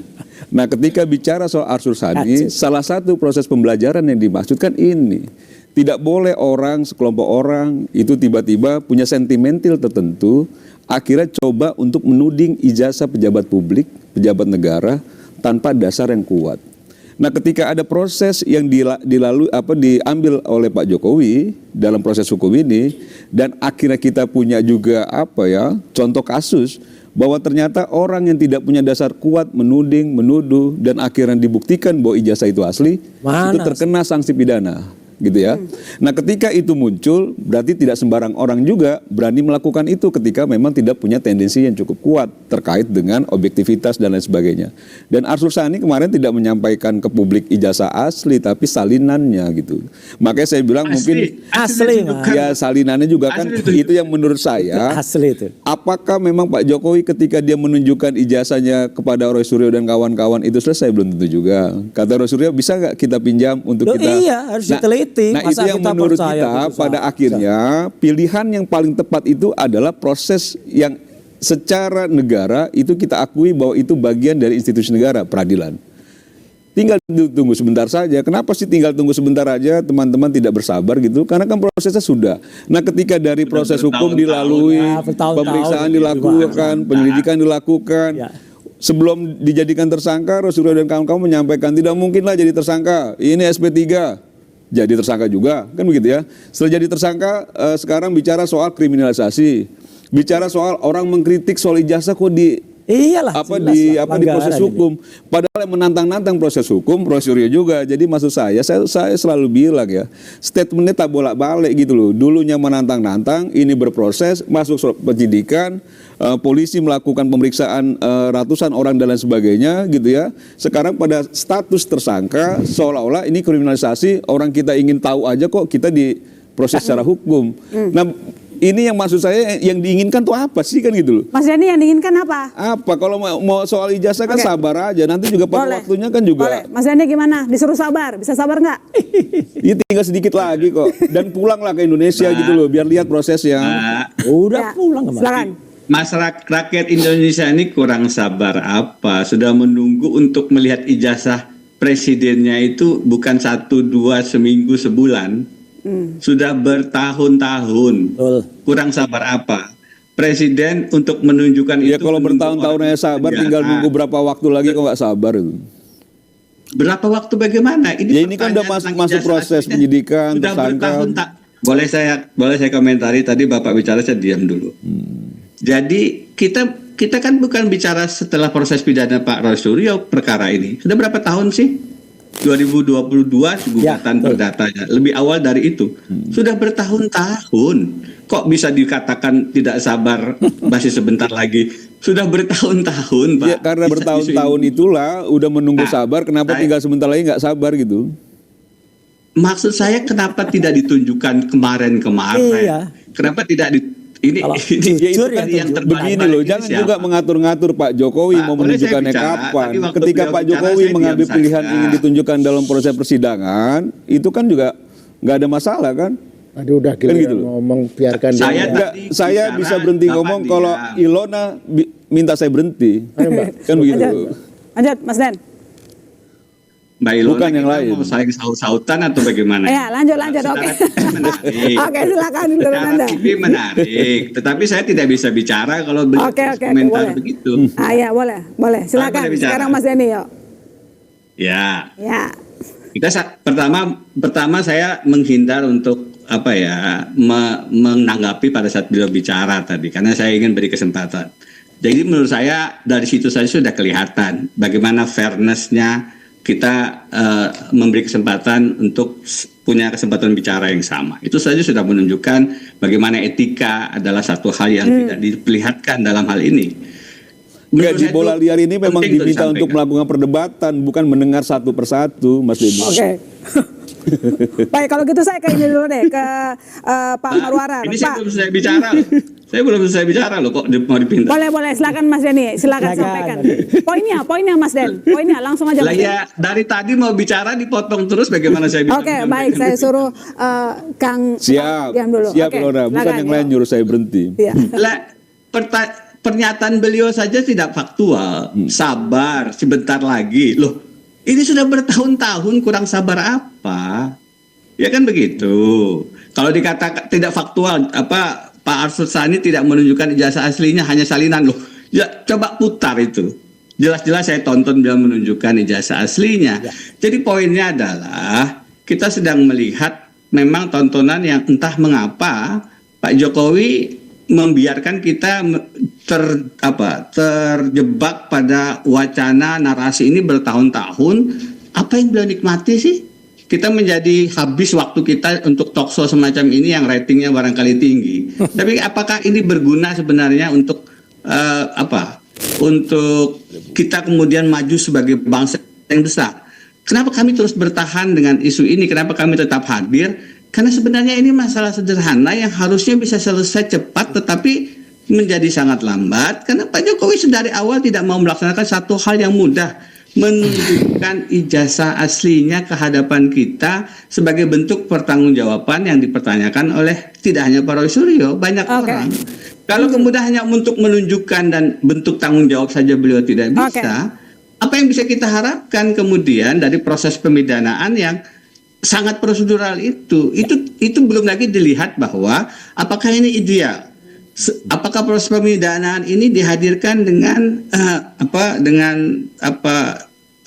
Nah, ketika bicara soal Arsul Sani, salah satu proses pembelajaran yang dimaksudkan ini. Tidak boleh sekelompok orang itu tiba-tiba punya sentimental tertentu, akhirnya coba untuk menuding ijazah pejabat publik, pejabat negara tanpa dasar yang kuat. Nah, ketika ada proses yang diambil oleh Pak Jokowi dalam proses hukum ini, dan akhirnya kita punya juga contoh kasus bahwa ternyata orang yang tidak punya dasar kuat menuduh, dan akhirnya dibuktikan bahwa ijazah itu asli, itu terkena sanksi pidana. Gitu ya. Nah, ketika itu muncul, berarti tidak sembarang orang juga berani melakukan itu ketika memang tidak punya tendensi yang cukup kuat terkait dengan objektivitas dan lain sebagainya. Dan Arsul Sani kemarin tidak menyampaikan ke publik ijazah asli, tapi salinannya gitu. Makanya saya bilang mungkin ya salinannya juga kan itu yang menurut saya asli itu. Apakah memang Pak Jokowi ketika dia menunjukkan ijazahnya kepada Roy Suryo dan kawan-kawan itu selesai? Belum tentu juga. Kata Roy Suryo, bisa nggak kita pinjam untuk kita? Iya, harus diteliti. Nah, itu yang menurut kita pada akhirnya pilihan yang paling tepat itu adalah proses yang secara negara itu kita akui bahwa itu bagian dari institusi negara, peradilan. Tinggal tunggu sebentar saja. Kenapa sih tinggal tunggu sebentar aja, teman-teman tidak bersabar gitu? Karena kan prosesnya sudah. Nah, ketika dari proses hukum dilalui, pemeriksaan dilakukan, penyelidikan dilakukan. Sebelum dijadikan tersangka, Roy Suryo dan kawan-kawan menyampaikan tidak mungkinlah jadi tersangka. Ini SP3. Jadi tersangka juga, kan begitu ya. Setelah jadi tersangka, sekarang bicara soal kriminalisasi, bicara soal orang mengkritik soal ijazah kok di proses hukum. Padahal yang menantang-nantang proses hukum, Roy Suryo juga. Jadi maksud saya selalu bilang ya, statementnya tak bolak-balik gitu loh. Dulunya menantang-nantang, ini berproses, masuk penyidikan, polisi melakukan pemeriksaan ratusan orang dan lain sebagainya gitu ya. Sekarang pada status tersangka seolah-olah ini kriminalisasi, orang kita ingin tahu aja kok kita diproses secara hukum. Nah, ini yang maksud saya yang diinginkan tuh apa sih kan gitu loh. Mas Denny yang diinginkan apa? Apa kalau mau soal ijazah kan sabar aja, nanti juga pada waktunya kan juga. Boleh. Mas Denny gimana? Disuruh sabar, bisa sabar nggak? Ya tinggal sedikit lagi kok. Dan pulanglah ke Indonesia gitu loh, biar lihat prosesnya. Udah pulang kemarin. Silakan. Masyarakat rakyat Indonesia ini kurang sabar apa? Sudah menunggu untuk melihat ijazah presidennya itu bukan 1, 2, seminggu, sebulan. Sudah bertahun-tahun. Kurang sabar apa? Presiden untuk menunjukkan itu. Ya kalau bertahun-tahun sabar, tinggal nunggu berapa waktu lagi kok nggak sabar itu. Berapa waktu bagaimana? Ini kan udah masuk proses penyidikan, sudah tersangka. boleh saya komentari tadi Bapak bicara, saya diam dulu. Jadi kita kan bukan bicara setelah proses pidana Pak Roy Suryo perkara ini. Sudah berapa tahun sih? 2022 gugatan perdatanya. Lebih awal dari itu. Sudah bertahun-tahun. Kok bisa dikatakan tidak sabar masih sebentar lagi? Sudah bertahun-tahun, Pak. Ya, karena bertahun-tahun itulah udah menunggu sabar, kenapa tinggal sebentar lagi nggak sabar gitu? Maksud saya kenapa tidak ditunjukkan kemarin-kemarin? Iya. Kenapa tidak ini Kalau ini jujur itu kan ya yang tunjuk. terbaik. Begini loh, jangan juga mengatur-ngatur Pak Jokowi Pak, mau boleh saya menunjukkannya bicara? kapan. Tadi waktu Ketika beliau Pak bicara, Jokowi saya mengambil diam pilihan saja. ingin ditunjukkan dalam proses persidangan, itu kan juga nggak ada masalah kan? Aduh, udah Kan gila gitu loh. ngomong, biarkan dia. Saya Enggak, tadi saya bicara, bisa berhenti Bapak ngomong diam. kalau Ilona minta saya berhenti. Kan begitu. Lanjut, Mas Den. Mbak Ilona, Bukan yang kita lain. mau saling saut-sautan atau bagaimana? Ya, lanjut. Oke. Menarik. Oke, silakan dulu Secara Anda. TV menarik, tetapi saya tidak bisa bicara kalau beliau Oke, komentar boleh. begitu. Ya, boleh. Silakan. boleh bicara. Sekarang Mas Denny, yuk. Ya, Ya. pertama saya menghindar untuk menanggapi pada saat beliau bicara tadi, karena saya ingin beri kesempatan. Jadi menurut saya dari situ saja sudah kelihatan bagaimana fairness-nya kita memberi kesempatan untuk punya kesempatan bicara yang sama. Itu saja sudah menunjukkan bagaimana etika adalah satu hal yang tidak diperlihatkan dalam hal ini. Menurut Gaji saya bola itu liar ini memang penting diminta untuk disampaikan. melakukan perdebatan, bukan mendengar satu persatu, Mas Denny. Oke. Baik, kalau gitu saya ke ini dulu deh, ke Pak Marwarar. Ini saya Pak, belum selesai bicara. Saya belum selesai bicara loh, kok mau dipinta. boleh. Silakan Mas Denny, silakan sampaikan. Poinnya Mas Den. Poinnya langsung aja. Lah Mas Den. ya, dari tadi mau bicara dipotong terus, bagaimana saya bisa Oke, menyampaikan? baik, saya suruh Kang Siap, diam dulu. siap Oke, Ilona. Bukan silakan, yang yuk. lain nyuruh saya berhenti. Iya. Lah, pernyataan beliau saja tidak faktual. Sabar, sebentar lagi. Loh, ini sudah bertahun-tahun, kurang sabar apa? Ya kan begitu. Kalau dikatakan tidak faktual, Pak Arsul Sani tidak menunjukkan ijazah aslinya, hanya salinan. Loh, ya coba putar itu. Jelas-jelas saya tonton beliau menunjukkan ijazah aslinya. Jadi poinnya adalah kita sedang melihat memang tontonan yang entah mengapa Pak Jokowi membiarkan kita terjebak pada wacana narasi ini bertahun-tahun. Apa yang beliau nikmati sih? Kita menjadi habis waktu kita untuk talkshow semacam ini yang ratingnya barangkali tinggi. Tapi apakah ini berguna sebenarnya untuk untuk kita kemudian maju sebagai bangsa yang besar? Kenapa kami terus bertahan dengan isu ini? Kenapa kami tetap hadir? Karena sebenarnya ini masalah sederhana yang harusnya bisa selesai cepat, tetapi menjadi sangat lambat. Karena Pak Jokowi dari awal tidak mau melaksanakan satu hal yang mudah, menunjukkan ijazah aslinya ke hadapan kita sebagai bentuk pertanggungjawaban yang dipertanyakan oleh tidak hanya Pak Roy Suryo, banyak orang. Kalau kemudian hanya untuk menunjukkan dan bentuk tanggung jawab saja beliau tidak bisa, apa yang bisa kita harapkan kemudian dari proses pemidanaan yang sangat prosedural itu belum lagi dilihat bahwa apakah ini ideal. Apakah proses pemidanaan ini dihadirkan dengan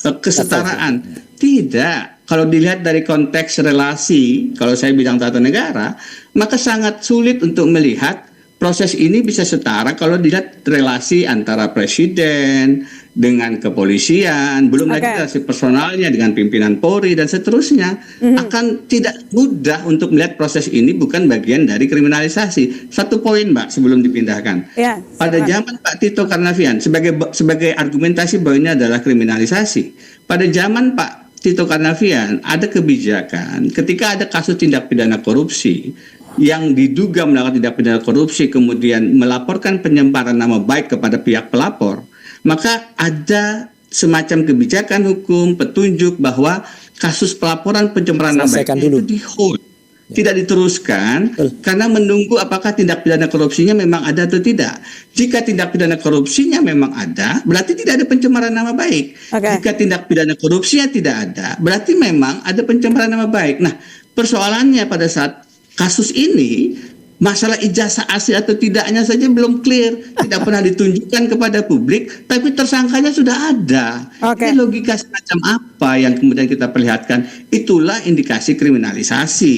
kesetaraan? Tidak. Kalau dilihat dari konteks relasi, kalau saya bidang tata negara, maka sangat sulit untuk melihat proses ini bisa setara kalau dilihat relasi antara presiden dengan kepolisian, belum lagi relasi personalnya dengan pimpinan Polri dan seterusnya. Akan tidak mudah untuk melihat proses ini bukan bagian dari kriminalisasi. Satu poin, Mbak, sebelum dipindahkan. Ya, pada zaman Pak Tito Karnavian, sebagai argumentasi bahwa ini adalah kriminalisasi. Pada zaman Pak Tito Karnavian ada kebijakan ketika ada kasus tindak pidana korupsi yang diduga melakukan tindak pidana korupsi kemudian melaporkan penyebaran nama baik kepada pihak pelapor, maka ada semacam kebijakan hukum petunjuk bahwa kasus pelaporan pencemaran nama baik itu di-hold, tidak diteruskan karena menunggu apakah tindak pidana korupsinya memang ada atau tidak. Jika tindak pidana korupsinya memang ada, berarti tidak ada pencemaran nama baik. Jika tindak pidana korupsinya tidak ada, berarti memang ada pencemaran nama baik. Nah, persoalannya pada saat kasus ini Masalah ijazah asli atau tidaknya saja belum clear, tidak pernah ditunjukkan kepada publik, tapi tersangkanya sudah ada. Oke. Ini logika semacam apa yang kemudian kita perlihatkan? Itulah indikasi kriminalisasi.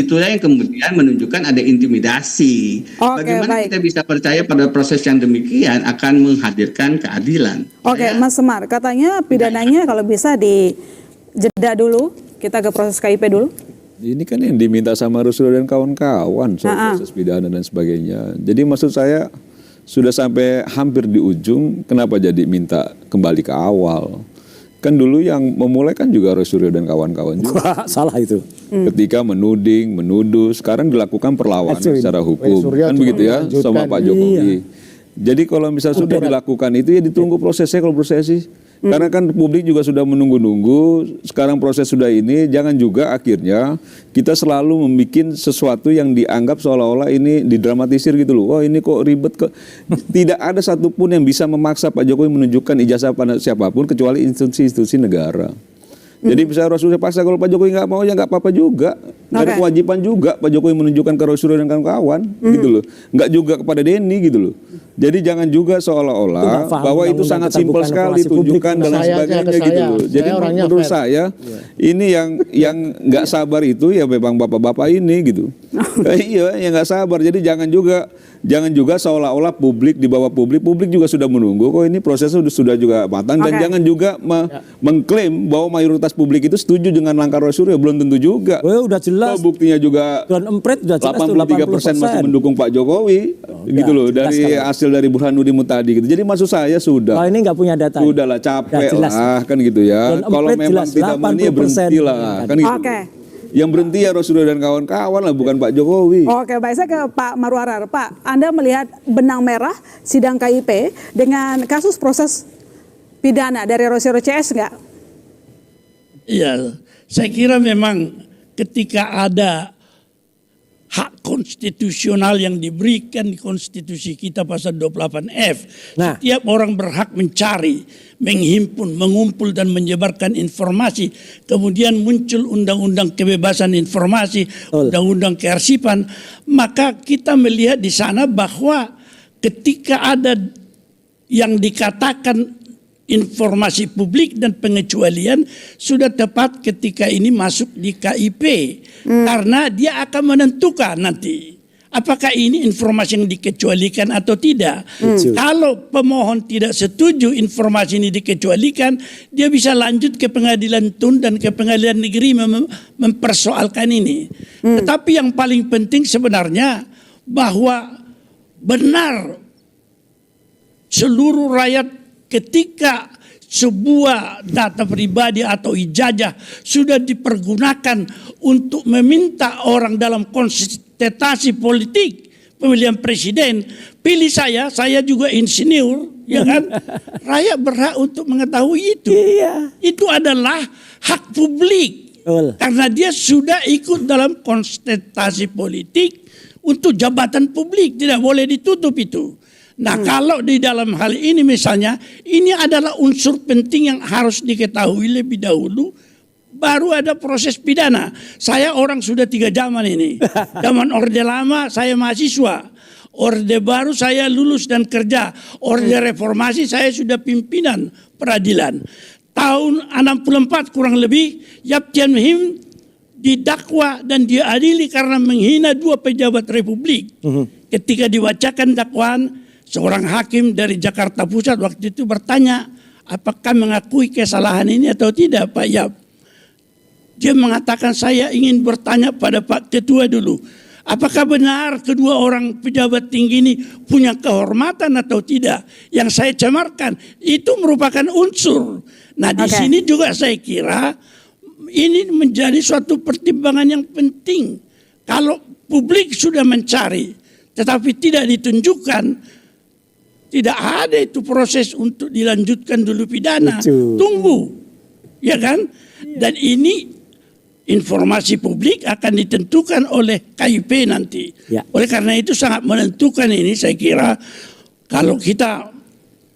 Itulah yang kemudian menunjukkan ada intimidasi. Oke, Bagaimana baik. kita bisa percaya pada proses yang demikian akan menghadirkan keadilan? Oke, Mas Semar, katanya pidananya kalau bisa dijeda dulu, kita ke proses KIP dulu. Ini kan yang diminta sama Ruslo dan kawan-kawan soal proses pidana dan sebagainya. Jadi maksud saya sudah sampai hampir di ujung, kenapa jadi minta kembali ke awal? Kan dulu yang memulai kan juga Ruslo dan kawan-kawan juga. Wah, salah itu. Ketika menuding, menuduh, sekarang dilakukan perlawanan Acuin. secara hukum. Surya Kan cuma begitu ya melanjutkan. sama Pak Jokowi. Jadi kalau misalnya sudah dilakukan itu ya ditunggu prosesnya kalau menurut saya sih. Karena kan publik juga sudah menunggu-nunggu, sekarang proses sudah ini, jangan juga akhirnya kita selalu membuat sesuatu yang dianggap seolah-olah ini didramatisir gitu loh. Wah ini kok ribet kok. Tidak ada satupun yang bisa memaksa Pak Jokowi menunjukkan ijazah pada siapapun kecuali institusi-institusi negara. Jadi bisa Rasulullah paksa, kalau Pak Jokowi nggak mau ya nggak apa-apa juga. Nggak ada kewajiban juga Pak Jokowi menunjukkan ke Rasulullah dan kawan-kawan gitu loh. Nggak juga kepada Denny gitu loh. Jadi jangan juga seolah-olah bahwa itu sangat simpel sekali tunjukkan dan Saya sebagainya ke gitu saya. loh. Jadi Saya orangnya menurut fair. saya ini yang nggak sabar itu ya memang bapak-bapak ini gitu. Iya yang nggak sabar. Jadi jangan juga seolah-olah publik di bawah publik juga sudah menunggu kok ini prosesnya sudah juga matang dan jangan juga mengklaim bahwa mayoritas publik itu setuju dengan langkah Rasulullah, belum tentu juga. Oh, udah jelas. Oh, buktinya juga Tuan Empret udah jelas tuh 83% masih mendukung Pak Jokowi gitu loh jelas dari sekali. hasil dari Burhanuddin tadi gitu. Jadi maksud saya sudah Oh, ini nggak punya data. Sudahlah capek Udah jelas. lah kan gitu ya. Tuan Kalau Empret memang jelas, tidak mau ini ya 80% berhentilah kan gitu. Oke. Yang berhenti ya Rasulullah dan kawan-kawan lah, bukan Pak Jokowi. Oke, baik, saya ke Pak Marwarar. Pak, Anda melihat benang merah sidang KIP dengan kasus proses pidana dari Rosero CS nggak? Iya, saya kira memang ketika ada hak konstitusional yang diberikan di konstitusi kita pasal 28F, Nah. setiap orang berhak mencari, menghimpun, mengumpul dan menyebarkan informasi. Kemudian muncul undang-undang kebebasan informasi, undang-undang kearsipan, maka kita melihat di sana bahwa ketika ada yang dikatakan informasi publik dan pengecualian sudah tepat ketika ini masuk di KIP karena dia akan menentukan nanti apakah ini informasi yang dikecualikan atau tidak. Kalau pemohon tidak setuju informasi ini dikecualikan, dia bisa lanjut ke pengadilan tun dan ke pengadilan negeri mempersoalkan ini. Tetapi yang paling penting sebenarnya bahwa benar seluruh rakyat ketika sebuah data pribadi atau ijazah sudah dipergunakan untuk meminta orang dalam kontestasi politik pemilihan presiden, pilih saya juga insinyur, ya kan? Rakyat berhak untuk mengetahui itu. Iya. Itu adalah hak publik. Betul. Karena dia sudah ikut dalam kontestasi politik untuk jabatan publik, tidak boleh ditutup itu. Nah, kalau di dalam hal ini misalnya, ini adalah unsur penting yang harus diketahui lebih dahulu, baru ada proses pidana. Saya orang sudah 3 zaman ini. Zaman Orde Lama saya mahasiswa, Orde Baru saya lulus dan kerja, Orde Reformasi saya sudah pimpinan peradilan. Tahun 64 kurang lebih, Yap Tian Him didakwa dan diadili karena menghina 2 pejabat republik. Ketika dibacakan dakwaan, seorang hakim dari Jakarta Pusat waktu itu bertanya, apakah mengakui kesalahan ini atau tidak Pak Yap? Dia mengatakan, saya ingin bertanya pada Pak Ketua dulu, apakah benar kedua orang pejabat tinggi ini punya kehormatan atau tidak? Yang saya cemarkan itu merupakan unsur. Nah di sini juga saya kira ini menjadi suatu pertimbangan yang penting. Kalau publik sudah mencari tetapi tidak ditunjukkan, tidak ada itu proses untuk dilanjutkan dulu pidana. Betul. Tunggu, ya kan? Dan ini informasi publik akan ditentukan oleh KIP nanti. Ya. Oleh karena itu sangat menentukan ini, saya kira kalau kita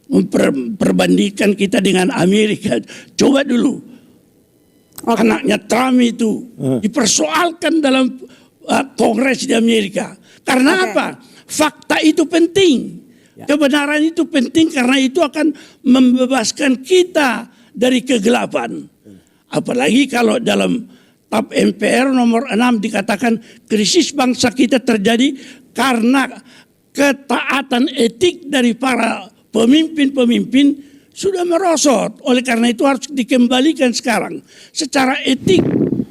memperbandingkan kita dengan Amerika, coba dulu anaknya Trump itu dipersoalkan dalam Kongres di Amerika. Karena Oke. apa? Fakta itu penting. Kebenaran itu penting karena itu akan membebaskan kita dari kegelapan. Apalagi kalau dalam TAP MPR nomor 6 dikatakan krisis bangsa kita terjadi karena ketaatan etik dari para pemimpin-pemimpin sudah merosot. Oleh karena itu harus dikembalikan sekarang. Secara etik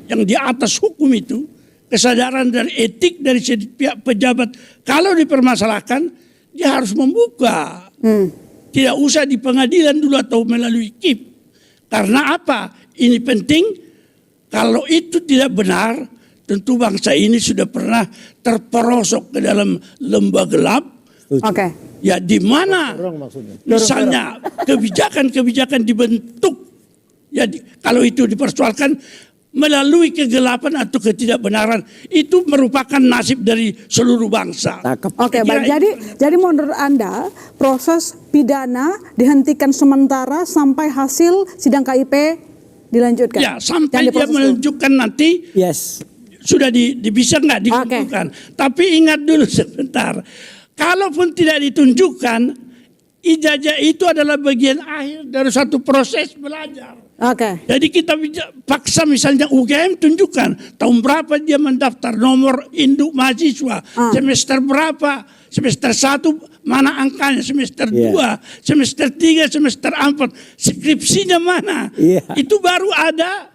yang di atas hukum itu, kesadaran dan etik dari pihak pejabat kalau dipermasalahkan, dia harus membuka. Tidak usah di pengadilan dulu atau melalui KIP. Karena apa? Ini penting. Kalau itu tidak benar, tentu bangsa ini sudah pernah terperosok ke dalam lembah gelap. Oke. Ya di mana misalnya kebijakan-kebijakan dibentuk, ya kalau itu dipersoalkan melalui kegelapan atau ketidakbenaran, itu merupakan nasib dari seluruh bangsa. Oke, Saya kira baik. Jadi menurut Anda proses pidana dihentikan sementara sampai hasil sidang KIP dilanjutkan. Ya, sampai Yang dia diproses dulu. menunjukkan nanti Yes. sudah bisa nggak dikumpulkan. Tapi ingat dulu sebentar, kalaupun tidak ditunjukkan, ijazah itu adalah bagian akhir dari satu proses belajar. Oke. Jadi kita paksa misalnya UGM tunjukkan tahun berapa dia mendaftar, nomor induk mahasiswa, semester berapa, semester 1 mana angkanya, semester 2, semester 3, semester 4, skripsinya mana. Itu baru ada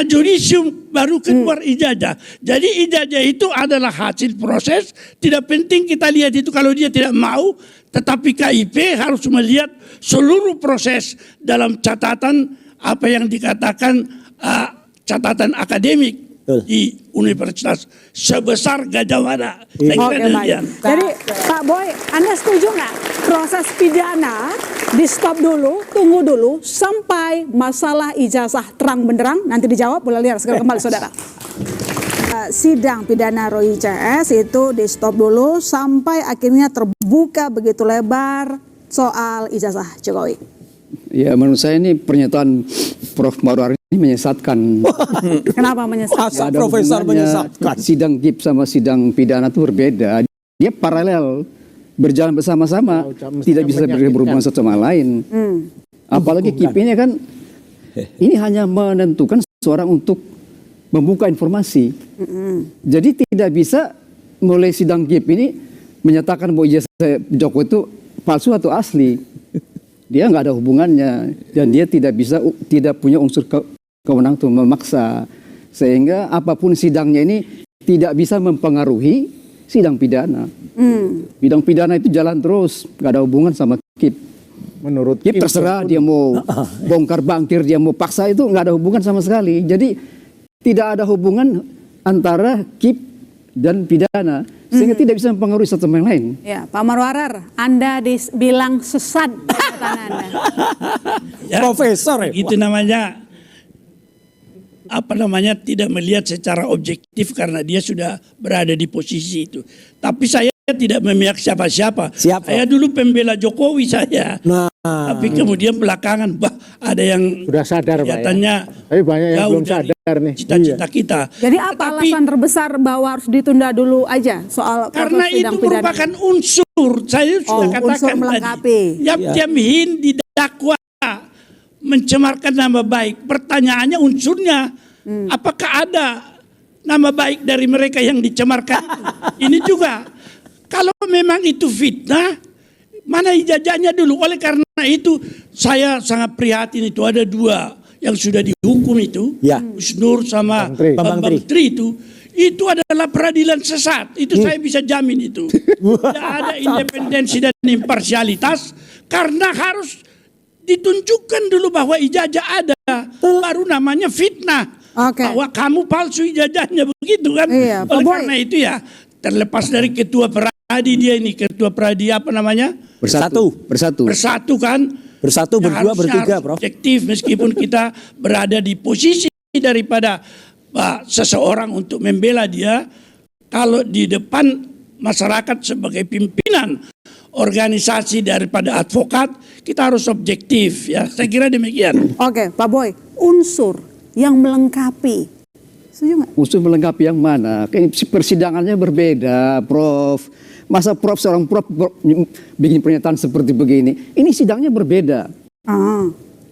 judisium, baru keluar ijazah. Jadi ijazah itu adalah hasil proses, tidak penting kita lihat itu kalau dia tidak mau, tetapi KIP harus melihat seluruh proses dalam catatan apa yang dikatakan catatan akademik di universitas sebesar Gajah Mada. Saya kira Oke, baik. demikian. Jadi Pak Boy, Anda setuju nggak proses pidana di stop dulu, tunggu dulu sampai masalah ijazah terang benderang, nanti dijawab, boleh lihat segera kembali saudara. Sidang pidana Roy CS itu di stop dulu sampai akhirnya terbuka begitu lebar soal ijazah Jokowi. Ya menurut saya ini pernyataan Prof. Marwar ini menyesatkan. Kenapa menyesatkan? Masa Nggak ada profesor hubungannya. menyesatkan? Sidang KIP sama sidang pidana itu berbeda. Dia paralel, berjalan bersama-sama, tidak bisa berhubungan satu sama lain. Apalagi KIP ini kan, ini hanya menentukan seseorang untuk membuka informasi. Jadi tidak bisa mulai sidang KIP ini menyatakan bahwa ijazah Jokowi itu palsu atau asli. Dia nggak ada hubungannya dan dia tidak punya unsur kewenangan untuk memaksa, sehingga apapun sidangnya ini tidak bisa mempengaruhi sidang pidana. Sidang pidana itu jalan terus, nggak ada hubungan sama KIP. Menurut KIP terserah dia mau bongkar bangkir, dia mau paksa, itu nggak ada hubungan sama sekali. Jadi tidak ada hubungan antara KIP dan pidana, sehingga tidak bisa mempengaruhi satu sama yang lain. Ya, Pak Marwarar, Anda dibilang sesat kata Anda. Profesor ya. Itu namanya tidak melihat secara objektif karena dia sudah berada di posisi itu. Tapi saya tidak memihak siapa-siapa. Siapa? Saya dulu pembela Jokowi saya. Tapi kemudian belakangan ada yang sudah sadar Pak ya. kelihatannya Tapi banyak yang jauh belum dari sadar nih. cita-cita kita. Jadi apa Tetapi alasan terbesar bahwa harus ditunda dulu aja soal karena proses sidang itu pidana? merupakan unsur, saya sudah katakan unsur melengkapi. tadi. Yap-Jamhin didakwa mencemarkan nama baik. Pertanyaannya unsurnya, apakah ada nama baik dari mereka yang dicemarkan itu? Ini juga, kalau memang itu fitnah, mana ijazahnya dulu? Oleh karena itu, saya sangat prihatin itu ada dua yang sudah dihukum itu, Gus Nur sama Bambang Tri itu adalah peradilan sesat. Itu saya bisa jamin itu. Tidak ada independensi dan imparsialitas karena harus ditunjukkan dulu bahwa ijazah ada, baru namanya fitnah. Bahwa kamu palsu ijazahnya, begitu kan? Iya, Oleh karena itu ya, terlepas dari ketua peradi dia ini, ketua peradi apa namanya? Bersatu kan? Bersatu, berdua, bertiga, harus Prof. objektif meskipun kita berada di posisi daripada seseorang untuk membela dia, kalau di depan masyarakat sebagai pimpinan organisasi daripada advokat, kita harus objektif ya. Saya kira demikian. Oke, Pak Boy, unsur yang melengkapi Setuju nggak? Unsur melengkapi yang mana? Kayak persidangannya berbeda, Prof. Masa seorang Prof bikin pernyataan seperti begini? Ini sidangnya berbeda.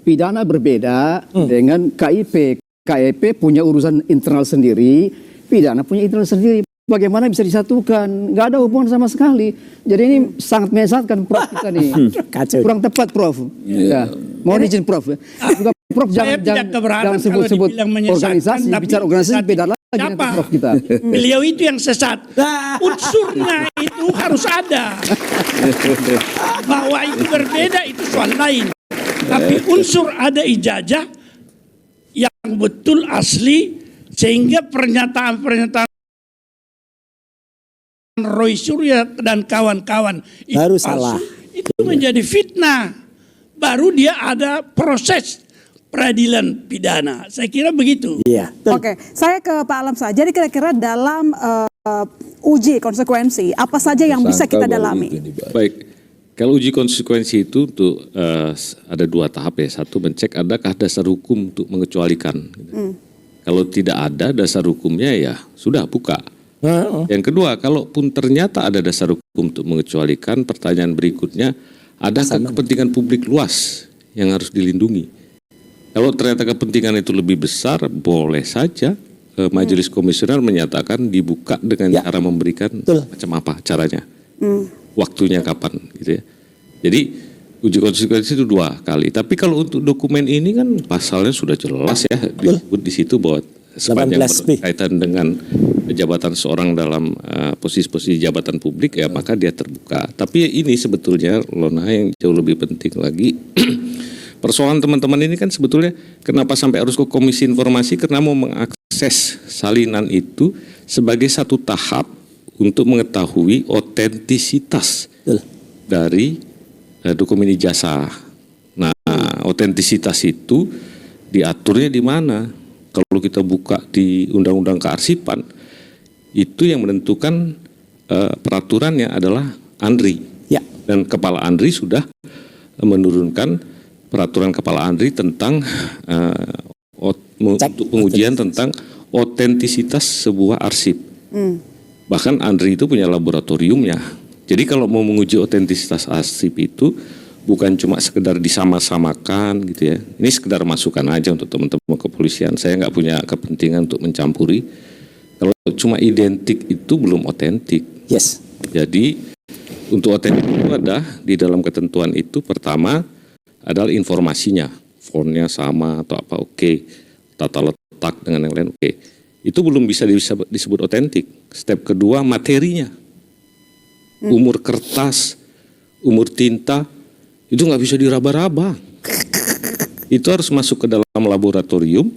Pidana berbeda dengan KIP. KIP punya urusan internal sendiri, pidana punya internal sendiri. Bagaimana bisa disatukan? Nggak ada hubungan sama sekali. Jadi ini sangat menyesatkan Prof kita nih. Kacau. Kurang tepat Prof. Ya. Mohon izin Prof. Juga Prof Saya tidak keberatan jangan sebut-sebut kalau dibilang menyesatkan, organisasi, tapi bicara organisasi beda lagi nanti siapa? Prof kita. Beliau itu yang sesat. Unsurnya itu harus ada. Bahwa itu berbeda itu soal lain. Tapi unsur ada ijazah yang betul asli sehingga pernyataan-pernyataan Roy Suryo dan kawan-kawan itu Baru palsu, salah. itu menjadi fitnah. Baru dia ada proses peradilan pidana. Saya kira begitu. Iya. Oke, saya ke Pak Alam saja. Jadi kira-kira dalam uji konsekuensi apa saja yang bisa kita dalami? Baik, kalau uji konsekuensi itu untuk ada 2 tahap ya. Satu, mencek adakah dasar hukum untuk mengecualikan. Kalau tidak ada dasar hukumnya ya sudah buka. Yang kedua, kalaupun ternyata ada dasar hukum untuk mengecualikan, pertanyaan berikutnya, adakah kepentingan publik luas yang harus dilindungi? Kalau ternyata kepentingan itu lebih besar, boleh saja majelis komisioner menyatakan dibuka dengan cara memberikan macam apa caranya, waktunya kapan, gitu ya. Jadi uji konsekuensi itu 2 kali. Tapi kalau untuk dokumen ini kan pasalnya sudah jelas ya, disebut di situ bahwa sepanjang berkaitan dengan jabatan seorang dalam posisi-posisi jabatan publik ya maka dia terbuka. Tapi ini sebetulnya Lona yang jauh lebih penting lagi persoalan teman-teman ini kan sebetulnya kenapa sampai harus ke Komisi Informasi, karena mau mengakses salinan itu sebagai satu tahap untuk mengetahui otentisitas dari dokumen ijazah. Nah, otentisitas itu diaturnya di mana? Kalau kita buka di Undang-Undang Kearsipan, itu yang menentukan peraturannya adalah ANRI. Ya. Dan Kepala ANRI sudah menurunkan peraturan Kepala ANRI tentang untuk pengujian tentang otentisitas sebuah arsip. Bahkan ANRI itu punya laboratoriumnya. Jadi kalau mau menguji otentisitas arsip itu bukan cuma sekedar disama-samakan gitu ya. Ini sekedar masukan aja untuk teman-teman kepolisian. Saya nggak punya kepentingan untuk mencampuri. Kalau cuma identik itu belum otentik. Yes. Jadi untuk otentik itu ada di dalam ketentuan itu pertama adalah informasinya, fontnya sama atau apa oke, tata letak dengan yang lain oke. Itu belum bisa disebut otentik. Step kedua materinya, umur kertas, umur tinta itu nggak bisa diraba-raba. Itu harus masuk ke dalam laboratorium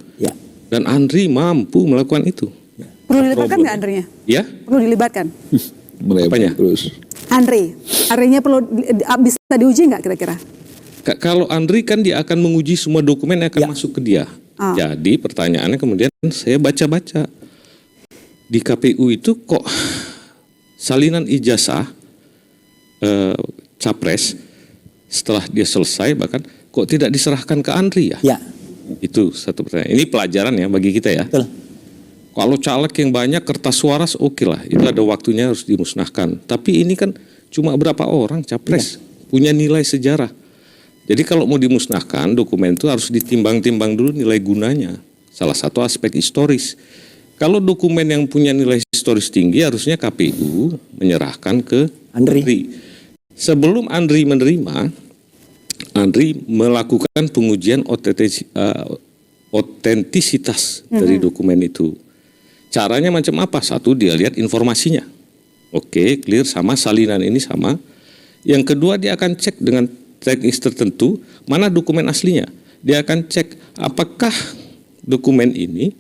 dan ANRI mampu melakukan itu. Perlu dilibatkan nggak ANRI-nya? Ya? Perlu dilibatkan. Apanya? Terus. ANRI-nya perlu bisa diuji nggak kira-kira? Kalau ANRI kan dia akan menguji semua dokumen yang akan masuk ke dia. Jadi pertanyaannya kemudian saya baca-baca di KPU itu kok salinan ijazah capres setelah dia selesai bahkan kok tidak diserahkan ke ANRI ya? Ya. Itu satu pertanyaan. Ini pelajaran ya bagi kita ya. Betul. Kalau caleg yang banyak kertas suara oke lah, itu ada waktunya harus dimusnahkan. Tapi ini kan cuma berapa orang capres punya nilai sejarah. Jadi kalau mau dimusnahkan dokumen itu harus ditimbang-timbang dulu nilai gunanya. Salah satu aspek historis. Kalau dokumen yang punya nilai historis tinggi harusnya KPU menyerahkan ke ANRI. Sebelum ANRI menerima, ANRI melakukan pengujian otentisitas dari dokumen itu. Caranya macam apa? Satu, dia lihat informasinya. Oke, clear sama salinan ini sama. Yang kedua, dia akan cek dengan teknik tertentu mana dokumen aslinya. Dia akan cek apakah dokumen ini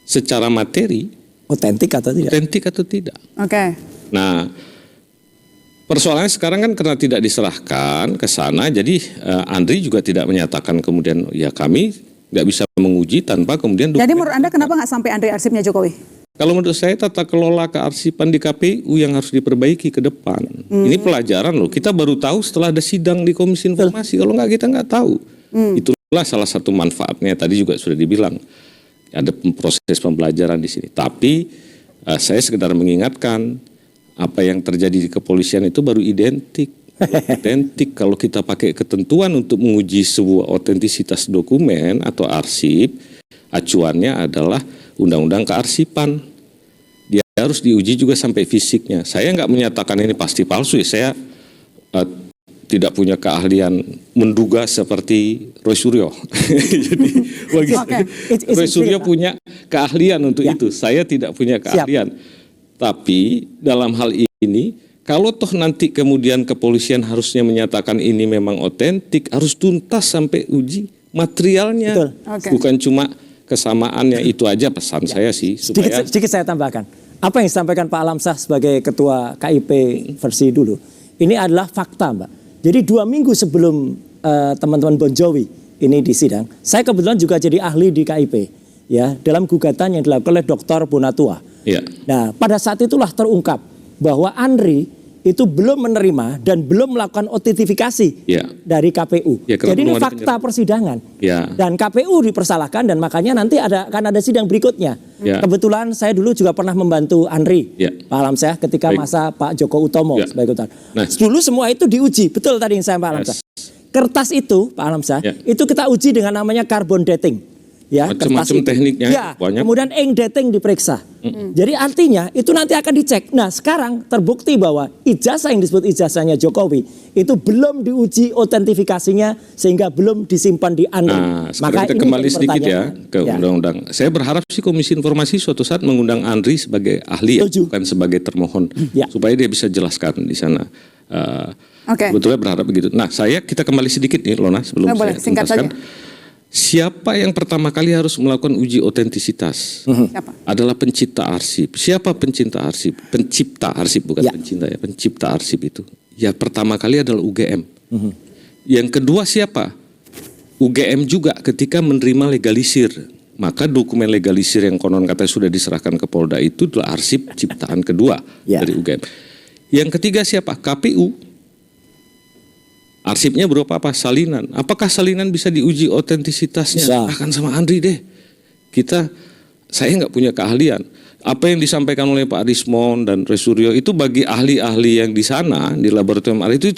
secara materi otentik atau tidak. Otentik atau tidak. Oke. Nah, persoalannya sekarang kan karena tidak diserahkan ke sana, jadi ANRI juga tidak menyatakan kemudian ya kami nggak bisa menguji tanpa kemudian. Jadi menurut Anda kenapa nggak sampai ANRI arsipnya Jokowi? Kalau menurut saya tata kelola kearsipan di KPU yang harus diperbaiki ke depan. Ini pelajaran loh. Kita baru tahu setelah ada sidang di Komisi Informasi. Kalau nggak kita nggak tahu. Itulah salah satu manfaatnya. Tadi juga sudah dibilang. ada proses pembelajaran di sini. Tapi saya sekedar mengingatkan apa yang terjadi di kepolisian itu baru identik. Identik kalau kita pakai ketentuan untuk menguji sebuah otentisitas dokumen atau arsip, acuannya adalah Undang-Undang Kearsipan. Dia harus diuji juga sampai fisiknya. Saya nggak menyatakan ini pasti palsu ya. Saya tidak punya keahlian menduga seperti Roy Suryo. Jadi bagi Roy Suryo punya keahlian untuk itu. Saya tidak punya keahlian. Tapi dalam hal ini, kalau toh nanti kemudian kepolisian harusnya menyatakan ini memang otentik, harus tuntas sampai uji materialnya. Betul. Okay. Bukan cuma kesamaannya, itu aja pesan saya sih. Supaya Sedikit saya tambahkan. Apa yang disampaikan Pak Alamsyah sebagai Ketua KIP versi dulu, ini adalah fakta, Mbak. Jadi 2 minggu sebelum teman-teman Bon Jovi ini di sidang, saya kebetulan juga jadi ahli di KIP, ya, dalam gugatan yang dilakukan oleh Dr. Bonatua. ya. Nah, pada saat itulah terungkap bahwa Andri itu belum menerima dan belum melakukan autentifikasi Ya. dari KPU. Ya, Jadi ini belum ada fakta persidangan. Ya. Dan KPU dipersalahkan dan makanya nanti akan ada sidang berikutnya. Ya. Kebetulan saya dulu juga pernah membantu Andri, Ya. Pak Alamsyah, ketika Baik. masa Pak Joko Utomo Ya. sebagai ketua. Nah. Dulu semua itu diuji, betul tadi yang saya Pak Alamsyah. Kertas itu, Pak Alamsyah, Ya. itu kita uji dengan namanya carbon dating. Ya, Macam-macam kertas itu. tekniknya, Ya, banyak. kemudian ink dating diperiksa. Jadi artinya itu nanti akan dicek. Nah, sekarang terbukti bahwa ijazah yang disebut ijazahnya Jokowi itu belum diuji autentifikasinya sehingga belum disimpan di Andri. Nah, sekarang kita ini kembali jadi sedikit ya pertanyaan. ke undang-undang. Saya berharap sih Komisi Informasi suatu saat mengundang Andri sebagai ahli, ya, Setuju. bukan sebagai termohon, Ya. supaya dia bisa jelaskan di sana. Oke. Sebetulnya berharap begitu. Nah, kita kembali sedikit nih, Lona, sebelum Boleh, saya singkat tuntaskan. saja. Siapa yang pertama kali harus melakukan uji otentisitas? Siapa? Adalah pencipta arsip. Siapa pencipta arsip? Pencipta arsip, bukan Ya. pencinta ya. Pencipta arsip itu. Ya, pertama kali adalah UGM. Yang kedua siapa? UGM juga ketika menerima legalisir. Maka dokumen legalisir yang konon katanya sudah diserahkan ke Polda itu adalah arsip ciptaan kedua Ya. dari UGM. Yang ketiga siapa? KPU. Arsipnya berupa apa? Salinan. Apakah salinan bisa diuji otentisitasnya? Bisa. Akan sama Andri deh. Saya nggak punya keahlian. Apa yang disampaikan oleh Pak Rismon dan Roy Suryo itu bagi ahli-ahli yang di sana di laboratorium itu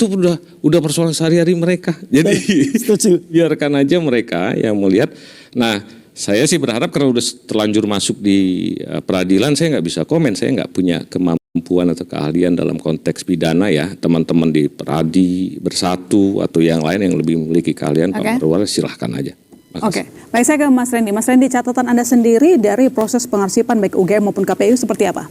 udah persoalan sehari-hari mereka. Jadi Setuju. biarkan aja mereka yang melihat. Nah, saya sih berharap karena udah terlanjur masuk di peradilan, saya nggak bisa komen. Saya nggak punya kemampuan atau keahlian dalam konteks pidana ya. Teman-teman di Peradi Bersatu atau yang lain yang lebih memiliki keahlian, Oke. Pak Marwar, silahkan aja. Oke, baik, saya ke Mas Randy. Mas Randy, catatan Anda sendiri dari proses pengarsipan baik UGM maupun KPU seperti apa?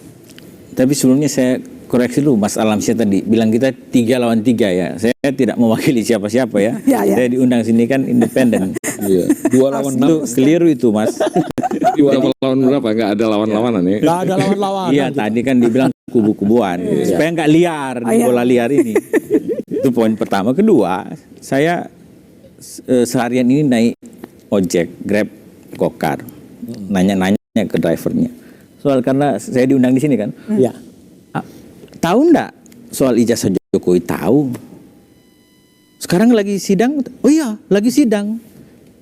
Tapi sebelumnya saya koreksi dulu Mas Alamsyah tadi bilang kita 3 lawan 3 ya. Saya tidak mewakili siapa-siapa ya. Ya, ya. Saya diundang sini kan independen. Iya. 2 lawan Itu 6. keliru itu Mas. Lawan berapa? Nggak ada lawan-lawanan ya? Nggak ada lawan-lawan. Iya tadi kan dibilang kubu-kubuan supaya nggak liar di bola liar ini. Itu poin pertama. Kedua, saya seharian ini naik ojek, Grab, Gokar, nanya-nanya ke drivernya. Soal karena saya diundang di sini kan. Ya. Tahu enggak soal ijazah Jokowi? Tahu. Sekarang lagi sidang. Oh iya, lagi sidang.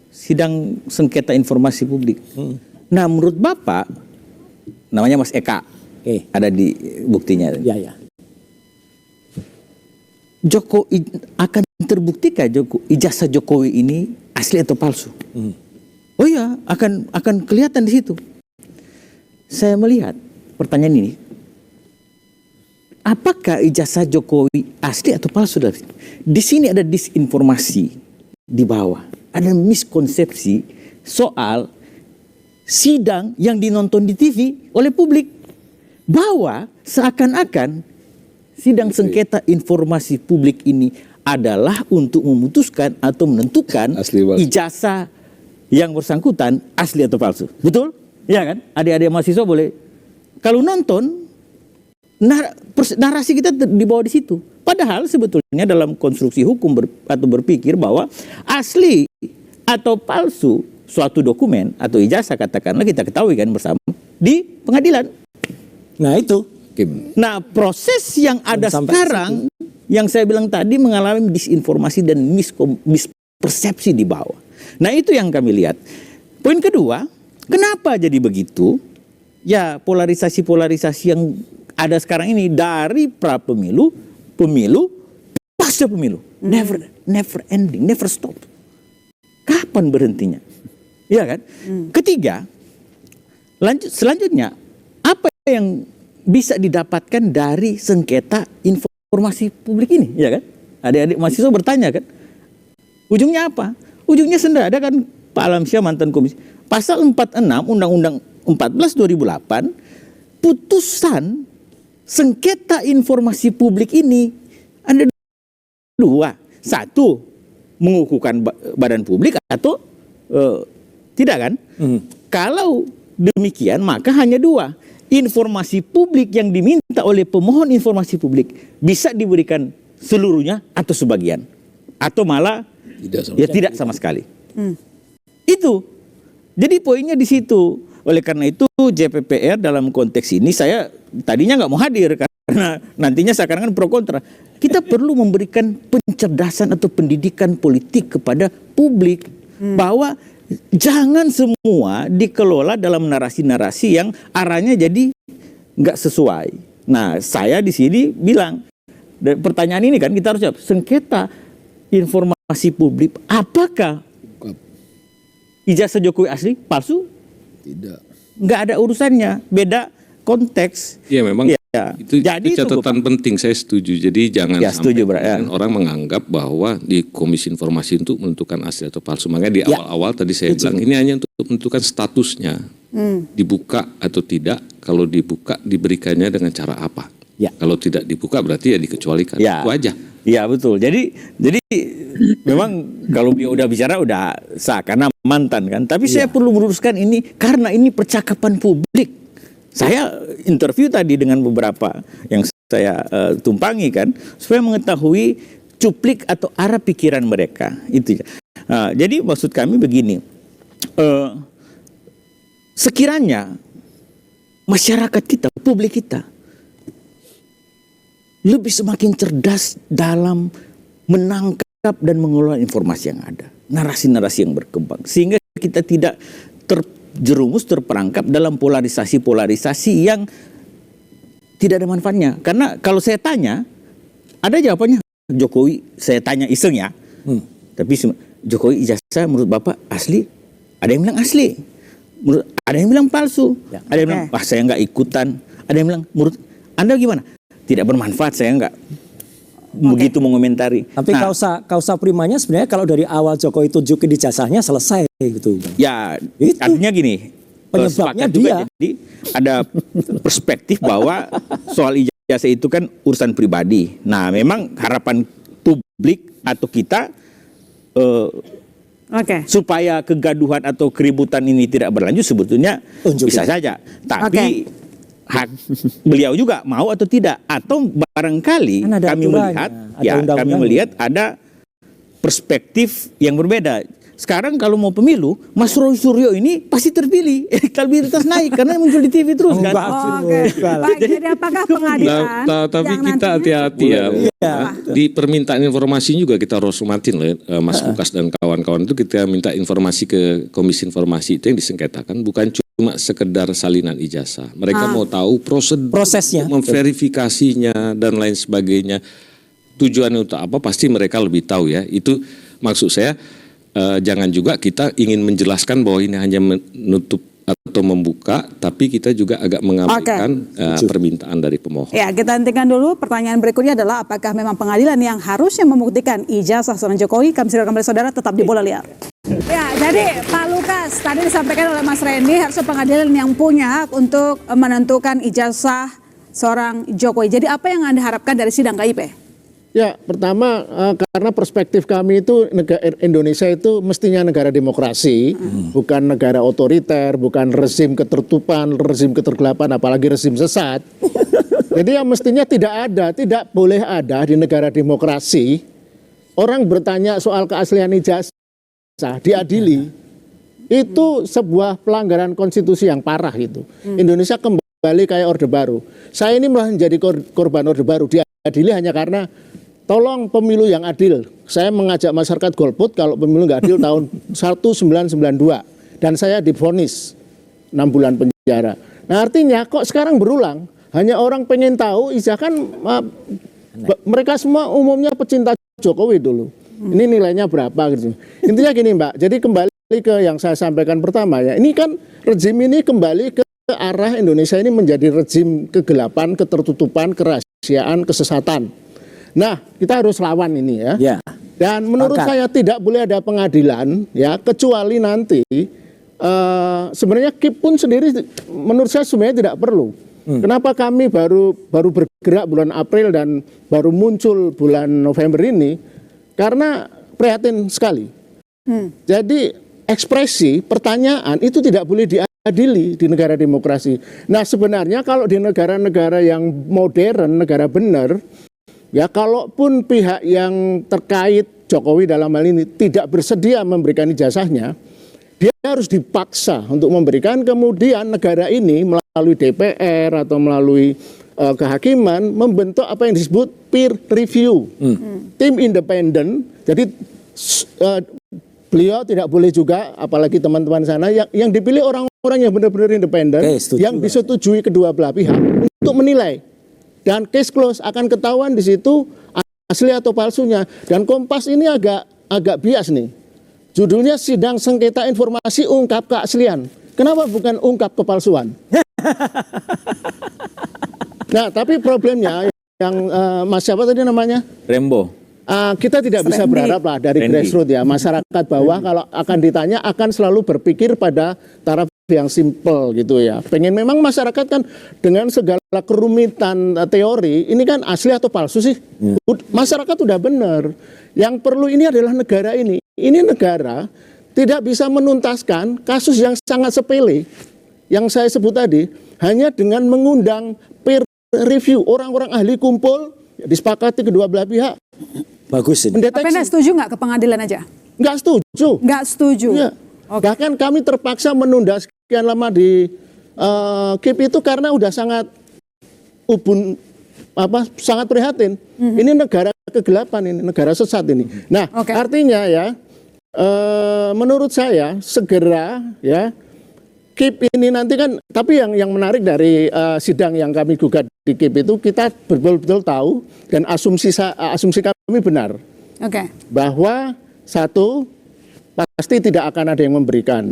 Sidang sengketa informasi publik. Nah, menurut Bapak, namanya Mas Eka. Oke. Ada di buktinya. Ya, ya. Akan terbuktikah ijazah Jokowi ini asli atau palsu? Oh iya, akan kelihatan di situ. Saya melihat pertanyaan ini, apakah ijazah Jokowi asli atau palsu? Di sini ada disinformasi di bawah, ada miskonsepsi soal sidang yang dinonton di TV oleh publik, bahwa seakan-akan sidang sengketa informasi publik ini adalah untuk memutuskan atau menentukan Asli palsu. ijazah yang bersangkutan asli atau palsu. Betul? Ya kan? Adik-adik mahasiswa boleh. Kalau nonton, narasi kita dibawa di situ. Padahal sebetulnya dalam konstruksi hukum atau berpikir bahwa asli atau palsu suatu dokumen atau ijazah katakanlah kita ketahui kan bersama di pengadilan. Nah itu. Nah, proses yang ada sekarang yang saya bilang tadi mengalami disinformasi dan mispersepsi di bawah. Nah, itu yang kami lihat. Poin kedua, Kenapa jadi begitu? Ya polarisasi-polarisasi yang ada sekarang ini dari pra pemilu, pemilu, pasca pemilu. Never ending, never stop. Kapan berhentinya? Iya kan? Ketiga, selanjutnya apa yang bisa didapatkan dari sengketa informasi publik ini, ya kan? Adik-adik mahasiswa bertanya kan, ujungnya apa? Ujungnya sendiri ada kan Pak Alamsyah mantan komisi. Pasal 46 Undang-Undang 14 2008, putusan sengketa informasi publik ini ada dua. Satu, mengukuhkan badan publik atau tidak kan? Kalau demikian maka hanya dua. Informasi publik yang diminta oleh pemohon informasi publik bisa diberikan seluruhnya atau sebagian, atau malah tidak sama sekali. Itu. Jadi poinnya di situ. Oleh karena itu JPPR dalam konteks ini saya tadinya nggak mau hadir karena nantinya seakan-akan pro kontra. Kita perlu memberikan pencerdasan atau pendidikan politik kepada publik bahwa jangan semua dikelola dalam narasi-narasi yang arahnya jadi nggak sesuai. Nah, saya di sini bilang, pertanyaan ini kan kita harus jawab, sengketa informasi publik, apakah ijazah Jokowi asli, palsu? Tidak. Nggak ada urusannya, beda konteks. Iya memang Ya. itu Jadi catatan penting, saya setuju. Jadi jangan Ya, sampai setuju, Bro, ya. kemudian orang menganggap bahwa di Komisi Informasi untuk menentukan asli atau palsu. Makanya di awal-awal tadi saya bilang ini hanya untuk menentukan statusnya, dibuka atau tidak. Kalau dibuka diberikannya dengan cara apa? Ya. Kalau tidak dibuka berarti ya dikecualikan. Ya. Itu aja. Iya betul. Jadi memang kalau dia udah bicara udah sah karena mantan kan. Tapi saya perlu meluruskan ini karena ini percakapan publik. Saya interview tadi dengan beberapa yang saya tumpangi kan supaya mengetahui cuplik atau arah pikiran mereka itu. Jadi maksud kami begini. Sekiranya masyarakat kita, publik kita lebih semakin cerdas dalam menangkap dan mengelola informasi yang ada, narasi-narasi yang berkembang, sehingga kita tidak terjerumus, terperangkap dalam polarisasi-polarisasi yang tidak ada manfaatnya. Karena kalau saya tanya, ada jawabannya Jokowi, saya tanya iseng ya, tapi Jokowi ijazah menurut Bapak asli, ada yang bilang asli, ada yang bilang palsu, ada yang bilang wah saya nggak ikutan, ada yang bilang menurut Anda gimana? Tidak bermanfaat, saya nggak begitu mengomentari. Tapi kausa primanya sebenarnya kalau dari awal Jokowi tunjukin ijazahnya selesai gitu. Ya, Itu. artinya gini, Penyebabnya sepakat juga, dia. jadi ada perspektif bahwa soal ijazah itu kan urusan pribadi. Nah, memang harapan publik atau kita supaya kegaduhan atau keributan ini tidak berlanjut sebetulnya bisa saja. Tapi hak beliau juga mau atau tidak, atau barangkali Kan ada kami aturannya, melihat ada undang-undangnya. kami melihat ada perspektif yang berbeda. Sekarang kalau mau pemilu, Mas Roy Suryo ini pasti terpilih, elektabilitas naik karena muncul di TV terus kan. Baik, jadi apakah pengadilan Tapi yang kita nantinya- hati-hati ya. Di permintaan informasi juga kita harus hormatin loh, Mas Lukas dan kawan-kawan itu kita minta informasi ke Komisi Informasi itu yang disengketakan bukan cuma sekedar salinan ijazah. Mereka mau tahu Prosesnya. memverifikasinya dan lain sebagainya. Tujuannya untuk apa pasti mereka lebih tahu ya. Itu maksud saya. Jangan juga kita ingin menjelaskan bahwa ini hanya menutup atau membuka, tapi kita juga agak mengabaikan permintaan dari pemohon. Ya, kita hentikan dulu. Pertanyaan berikutnya adalah apakah memang pengadilan yang harusnya membuktikan ijazah seorang Jokowi? Kami silakan kembali saudara tetap di Bola Liar. Ya, jadi Pak Lukas tadi disampaikan oleh Mas Randy harusnya pengadilan yang punya hak untuk menentukan ijazah seorang Jokowi. Jadi apa yang Anda harapkan dari sidang KIP? Ya, pertama karena perspektif kami itu Indonesia itu mestinya negara demokrasi, bukan negara otoriter, bukan rezim ketertutupan, rezim ketergelapan, apalagi rezim sesat. Jadi yang mestinya tidak boleh ada di negara demokrasi orang bertanya soal keaslian ijazah diadili. Itu sebuah pelanggaran konstitusi yang parah itu. Indonesia kembali kayak Orde Baru. Saya ini malah menjadi korban Orde Baru, diadili hanya karena tolong pemilu yang adil. Saya mengajak masyarakat golput kalau pemilu nggak adil tahun 1992 dan saya divonis 6 bulan penjara. Nah artinya kok sekarang berulang? Hanya orang pengen tahu, kan mereka semua umumnya pecinta Jokowi dulu. Ini nilainya berapa gitu. Intinya gini Mbak, jadi kembali ke yang saya sampaikan pertama ya. Ini kan rezim ini kembali ke arah Indonesia ini menjadi rezim kegelapan, ketertutupan, kerahasiaan, kesesatan. Nah, kita harus lawan ini ya. Ya. Dan menurut saya tidak boleh ada pengadilan ya, kecuali nanti sebenarnya KIP pun sendiri menurut saya sebenarnya tidak perlu. Kenapa kami baru bergerak bulan April dan baru muncul bulan November ini? Karena prihatin sekali. Jadi ekspresi, pertanyaan itu tidak boleh diadili di negara demokrasi. Nah sebenarnya kalau di negara-negara yang modern, negara benar, ya kalaupun pihak yang terkait Jokowi dalam hal ini tidak bersedia memberikan ijazahnya, dia harus dipaksa untuk memberikan, kemudian negara ini melalui DPR atau melalui kehakiman membentuk apa yang disebut peer review, tim independen. Jadi beliau tidak boleh juga, apalagi teman-teman sana yang dipilih orang-orang yang benar-benar independen, yang disetujui kedua belah pihak untuk menilai. Dan case close akan ketahuan di situ asli atau palsunya. Dan Kompas ini agak bias nih. Judulnya Sidang Sengketa Informasi Ungkap Keaslian. Kenapa bukan ungkap kepalsuan? Nah, tapi problemnya yang Mas siapa tadi namanya? Rembo. Kita tidak bisa berharap lah dari grassroots ya, masyarakat bawah kalau akan ditanya akan selalu berpikir pada taraf yang simple gitu ya. Pengen memang masyarakat kan dengan segala kerumitan teori, ini kan asli atau palsu sih? Masyarakat udah benar. Yang perlu ini adalah negara ini. Ini negara tidak bisa menuntaskan kasus yang sangat sepele yang saya sebut tadi hanya dengan mengundang peer review, orang-orang ahli kumpul, disepakati kedua belah pihak. Bagus ini. Tapi Anda setuju nggak ke pengadilan aja? Nggak setuju. Nggak setuju. Ya. Okay. Bahkan kami terpaksa menunda sekian lama di KIP itu karena udah sangat sangat prihatin. Ini negara kegelapan ini, negara sesat ini. Nah, artinya ya, menurut saya segera ya KIP ini nanti kan, tapi yang menarik dari sidang yang kami gugat di KIP itu kita betul-betul tahu dan asumsi kami benar. Bahwa satu, pasti tidak akan ada yang memberikan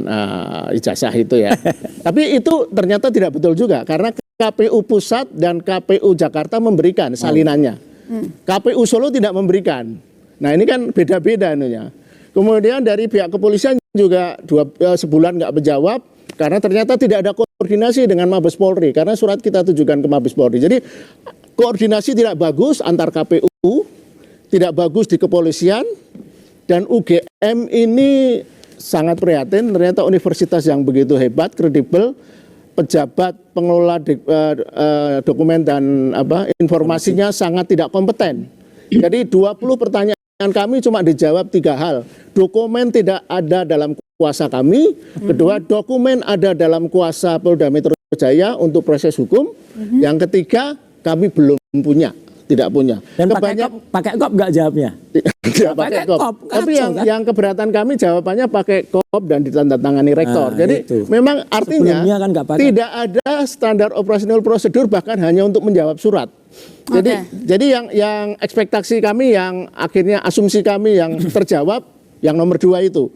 ijazah itu ya. Tapi itu ternyata tidak betul juga karena KPU Pusat dan KPU Jakarta memberikan salinannya. KPU Solo tidak memberikan. Nah ini kan beda-beda ininya. Kemudian dari pihak kepolisian juga sebulan nggak menjawab karena ternyata tidak ada koordinasi dengan Mabes Polri karena surat kita tujukan ke Mabes Polri. Jadi koordinasi tidak bagus antar KPU, tidak bagus di kepolisian. Dan UGM ini sangat prihatin, ternyata universitas yang begitu hebat, kredibel, pejabat pengelola dokumen dan informasinya sangat tidak kompeten. Jadi 20 pertanyaan kami cuma dijawab 3 hal. Dokumen tidak ada dalam kuasa kami, kedua dokumen ada dalam kuasa Polda Metro Jaya untuk proses hukum, yang ketiga kami belum punya. Tidak punya. Dan pakai kop nggak jawabnya? Tidak pakai kop. Tapi yang keberatan kami jawabannya pakai kop dan ditandatangani rektor. Jadi itu. Memang artinya kan tidak ada standar operasional prosedur bahkan hanya untuk menjawab surat. Jadi yang ekspektasi kami yang akhirnya asumsi kami yang terjawab yang nomor 2 itu.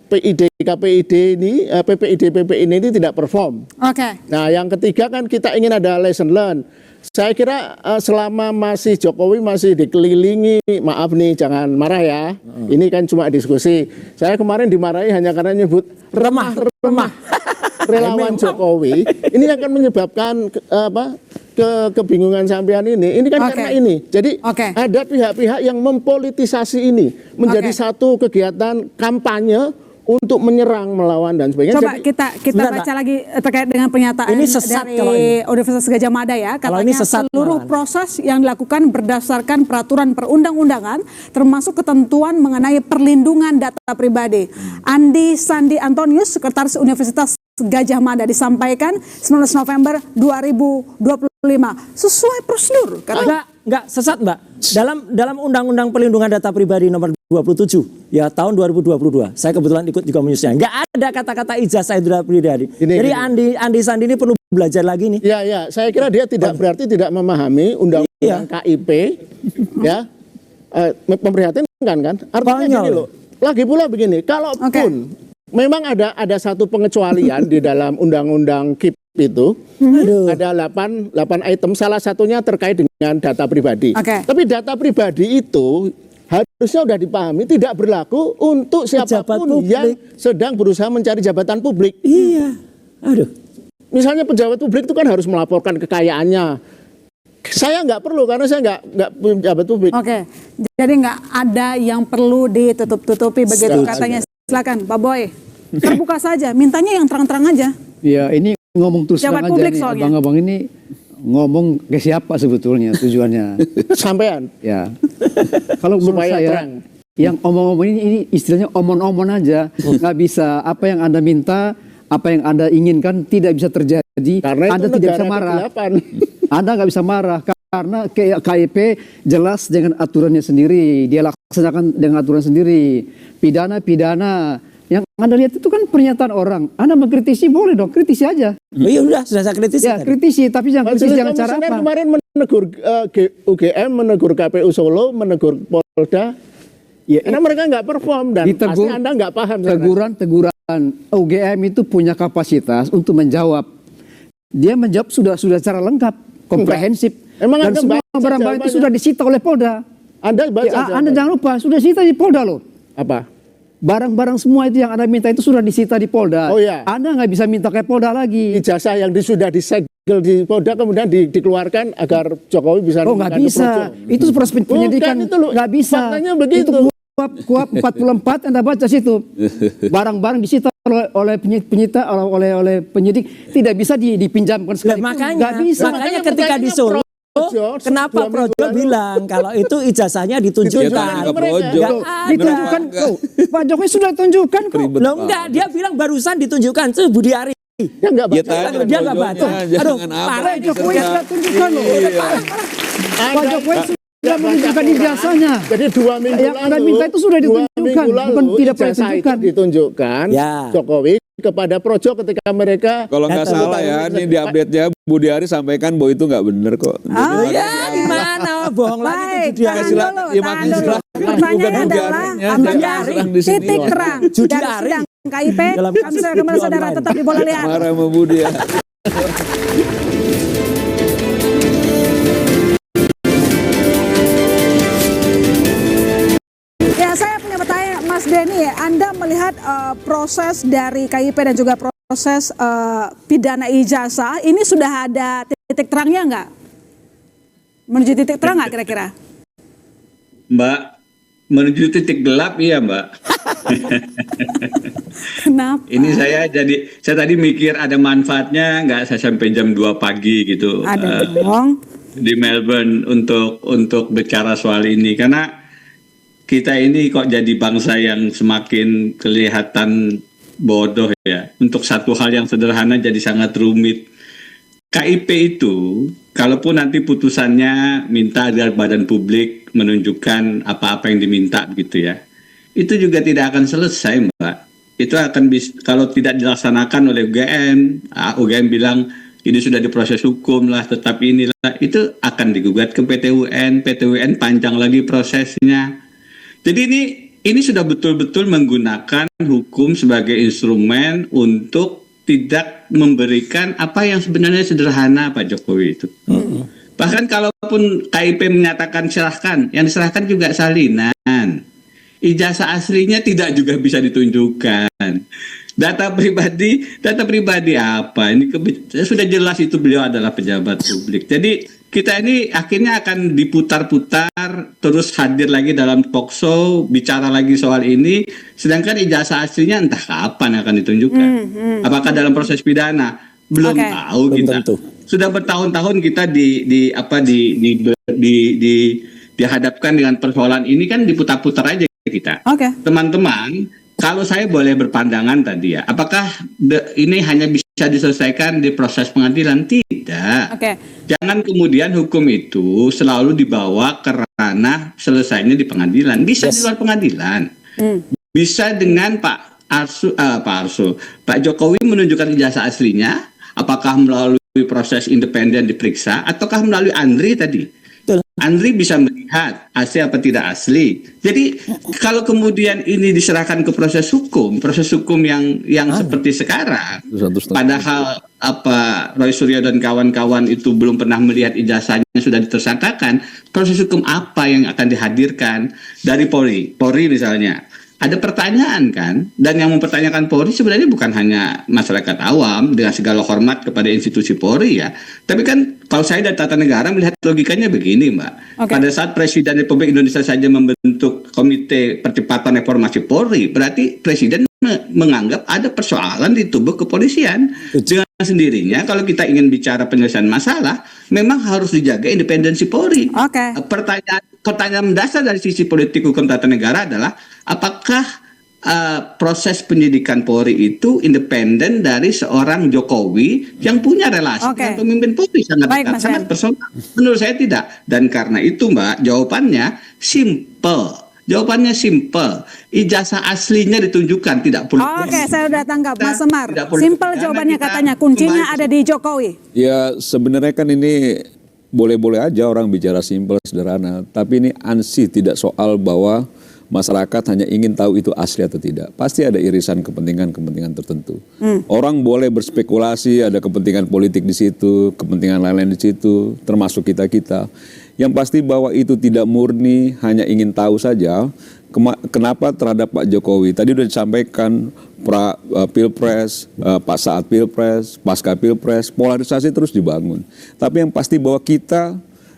PPID ini tidak perform. Nah, yang ketiga kan kita ingin ada lesson learn. Saya kira selama masih Jokowi masih dikelilingi, maaf nih jangan marah ya, ini kan cuma diskusi. Saya kemarin dimarahi hanya karena nyebut remah relawan Jokowi. Ini akan menyebabkan kebingungan sampean ini. Ini kan karena ini. Jadi ada pihak-pihak yang mempolitisasi ini menjadi satu kegiatan kampanye untuk menyerang, melawan dan sebagainya. Coba kita baca lagi terkait dengan pernyataan ini sesat dari Universitas Gadjah Mada ya. Katanya seluruh proses yang dilakukan berdasarkan peraturan perundang-undangan termasuk ketentuan mengenai perlindungan data pribadi. Andi Sandi Antonius, Sekretaris Universitas Gadjah Mada disampaikan 19 November 2022 sesuai prosedur. Karena Enggak sesat, Mbak. Dalam Undang-Undang Perlindungan Data Pribadi nomor 27 ya tahun 2022. Saya kebetulan ikut juga menyusunnya. Enggak ada kata-kata ijazah data pribadi. Jadi Andi Sandi ini perlu belajar lagi nih. Ya, saya kira dia berarti tidak memahami undang-undang KIP, ya, memprihatinkan kan? Artinya gini loh. Lagi pula begini, kalaupun memang ada satu pengecualian di dalam undang-undang KIP itu, ada 8 item, salah satunya terkait dengan data pribadi. Tapi data pribadi itu harusnya sudah dipahami tidak berlaku untuk siapapun yang sedang berusaha mencari jabatan publik. Iya. Aduh. Misalnya pejabat publik itu kan harus melaporkan kekayaannya. Saya nggak perlu karena saya nggak pejabat publik. Jadi nggak ada yang perlu ditutup-tutupi begitu katanya. Silakan, Pak Boy. Terbuka saja, mintanya yang terang-terang aja. Ya ini ngomong terus terang aja nih, soalnya. abang-abang ini ngomong ke siapa sebetulnya tujuannya? Sampean. Ya. Kalau menurut Supaya saya terang. yang omong-omong ini istilahnya omong-omong aja, nggak bisa apa yang Anda minta, apa yang Anda inginkan tidak bisa terjadi. Karena Anda itu tidak bisa negara marah. kegelapan. Anda nggak bisa marah karena KIP jelas dengan aturannya sendiri, dia laksanakan dengan aturan sendiri. Pidana yang Anda lihat itu kan pernyataan orang. Anda mengkritisi boleh dong, kritisi aja. Iya udah, sudah saya kritisi. Ya, kritisi, tapi jangan kritisi dengan cara apa? Kemarin menegur UGM, menegur KPU Solo, menegur Polda. Ya, Karena mereka nggak perform dan pasti Anda nggak paham. Teguran UGM itu punya kapasitas untuk menjawab. Dia menjawab sudah secara lengkap, komprehensif. Emang dan Anda semua baca barang-barang itu jawabannya? sudah disita oleh Polda. Anda baca Anda jangan lupa, sudah disita di Polda loh. apa? Barang-barang semua itu yang Anda minta itu sudah disita di Polda. Oh ya. Anda nggak bisa minta ke Polda lagi. Ijazah yang sudah disegel di Polda kemudian dikeluarkan agar Jokowi bisa. Oh nggak bisa. Itu proses penyidikan nggak bisa. Faktanya begitu. Itu kuap 44 Anda baca situ. Barang-barang disita oleh penyidik tidak bisa dipinjamkan sekali. Makanya Makanya ketika di Solo, kenapa Projo bilang kalau itu ijazahnya ditunjukkan? Ditunjukkan. Pak Jokowi sudah tunjukkan kok. Loh enggak, dia bilang barusan ditunjukkan tuh Budi Ari. Ya nggak baca. Dia nggak baca. Aduh, Pak Jokowi sudah tunjukkan loh. Pak Jokowi sudah menunjukkan ijazahnya. Jadi 2 minggu yang lalu. Anda minta itu sudah ditunjukkan, bukan tidak pernah ditunjukkan. Ditunjukkan Jokowi kepada Projo ketika mereka. Kalau nggak salah ya, ini di update-nya Budi Ari sampaikan bahwa itu nggak benar kok. Oh ya, gimana bohong lagi itu Budi Ari. Tahan dulu. Pertanyaannya adalah apakah titik terang dari sidang KIP? Kami serahkan kepada saudara, tetap di Bola Liar. Marah sama Budi ya. Ya, saya punya pertanyaan Mas Denny, Anda melihat proses dari KIP dan juga proses pidana ijazah ini sudah ada titik terangnya nggak? Menuju titik terang nggak kira-kira? Mbak, menuju titik gelap iya Mbak. Kenapa? Ini saya tadi mikir ada manfaatnya nggak saya sampai jam 2 pagi gitu. Ada dong. Di Melbourne untuk bicara soal ini karena kita ini kok jadi bangsa yang semakin kelihatan bodoh ya. Untuk satu hal yang sederhana jadi sangat rumit. KIP itu, kalaupun nanti putusannya minta agar badan publik menunjukkan apa-apa yang diminta gitu ya. Itu juga tidak akan selesai Mbak. Itu akan kalau tidak dilaksanakan oleh UGM bilang ini sudah diproses hukum lah, tetapi inilah, itu akan digugat ke PT UN panjang lagi prosesnya. Jadi ini sudah betul-betul menggunakan hukum sebagai instrumen untuk tidak memberikan apa yang sebenarnya sederhana Pak Jokowi itu. Bahkan kalaupun KIP menyatakan silahkan, yang diserahkan juga salinan. Ijazah aslinya tidak juga bisa ditunjukkan. Data pribadi apa? Ini sudah jelas itu beliau adalah pejabat publik. Jadi kita ini akhirnya akan diputar-putar, terus hadir lagi dalam talk show, bicara lagi soal ini, sedangkan ijazah aslinya entah kapan akan ditunjukkan. Apakah dalam proses pidana? Belum tahu kita. Sudah bertahun-tahun kita dihadapkan dengan persoalan ini kan diputar-putar aja kita. Teman-teman, kalau saya boleh berpandangan tadi ya, apakah ini hanya bisa bisa diselesaikan di proses pengadilan. Tidak. Oke. Jangan kemudian hukum itu selalu dibawa ke ranah selesainya di pengadilan. Bisa di luar pengadilan. Bisa dengan Pak Jokowi menunjukkan ijazah aslinya, apakah melalui proses independen diperiksa, ataukah melalui Andri tadi. Andri bisa melihat asli apa tidak asli. Jadi kalau kemudian ini diserahkan ke proses hukum yang seperti sekarang, padahal Roy Suryo dan kawan-kawan itu belum pernah melihat ijazahnya sudah ditersangkakan, proses hukum apa yang akan dihadirkan dari Polri misalnya? Ada pertanyaan kan, dan yang mempertanyakan Polri sebenarnya bukan hanya masyarakat awam dengan segala hormat kepada institusi Polri ya, tapi kan kalau saya dari tata negara melihat logikanya begini Mbak, pada saat Presiden Republik Indonesia saja membentuk Komite Percepatan Reformasi Polri, berarti Presiden menganggap ada persoalan di tubuh kepolisian. Dengan sendirinya kalau kita ingin bicara penyelesaian masalah, memang harus dijaga independensi Polri. Pertanyaan mendasar dari sisi politik hukum tata negara adalah apakah proses penyidikan Polri itu independen dari seorang Jokowi yang punya relasi dengan pemimpin Polri sangat dekat, sangat personal? Menurut saya tidak. Dan karena itu Mbak, jawabannya simple. Ijazah aslinya ditunjukkan, tidak perlu. Saya udah tangkap Mas Semar. Simple jawabannya katanya, kuncinya ada di Jokowi. Ya sebenarnya kan ini boleh-boleh aja orang bicara simpel, sederhana. Tapi ini ansih tidak soal bahwa masyarakat hanya ingin tahu itu asli atau tidak. Pasti ada irisan kepentingan-kepentingan tertentu. Orang boleh berspekulasi, ada kepentingan politik di situ, kepentingan lain-lain di situ, termasuk kita-kita. Yang pasti bahwa itu tidak murni, hanya ingin tahu saja. Kenapa terhadap Pak Jokowi? Tadi sudah disampaikan Pilpres, pas saat Pilpres, pasca Pilpres, polarisasi terus dibangun. Tapi yang pasti bahwa kita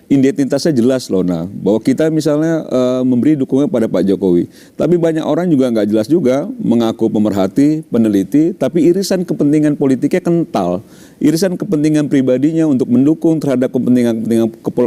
identitasnya jelas loh, bahwa kita misalnya memberi dukungan pada Pak Jokowi. Tapi banyak orang juga nggak jelas juga, mengaku pemerhati, peneliti, tapi irisan kepentingan politiknya kental. Irisan kepentingan pribadinya untuk mendukung terhadap kepentingan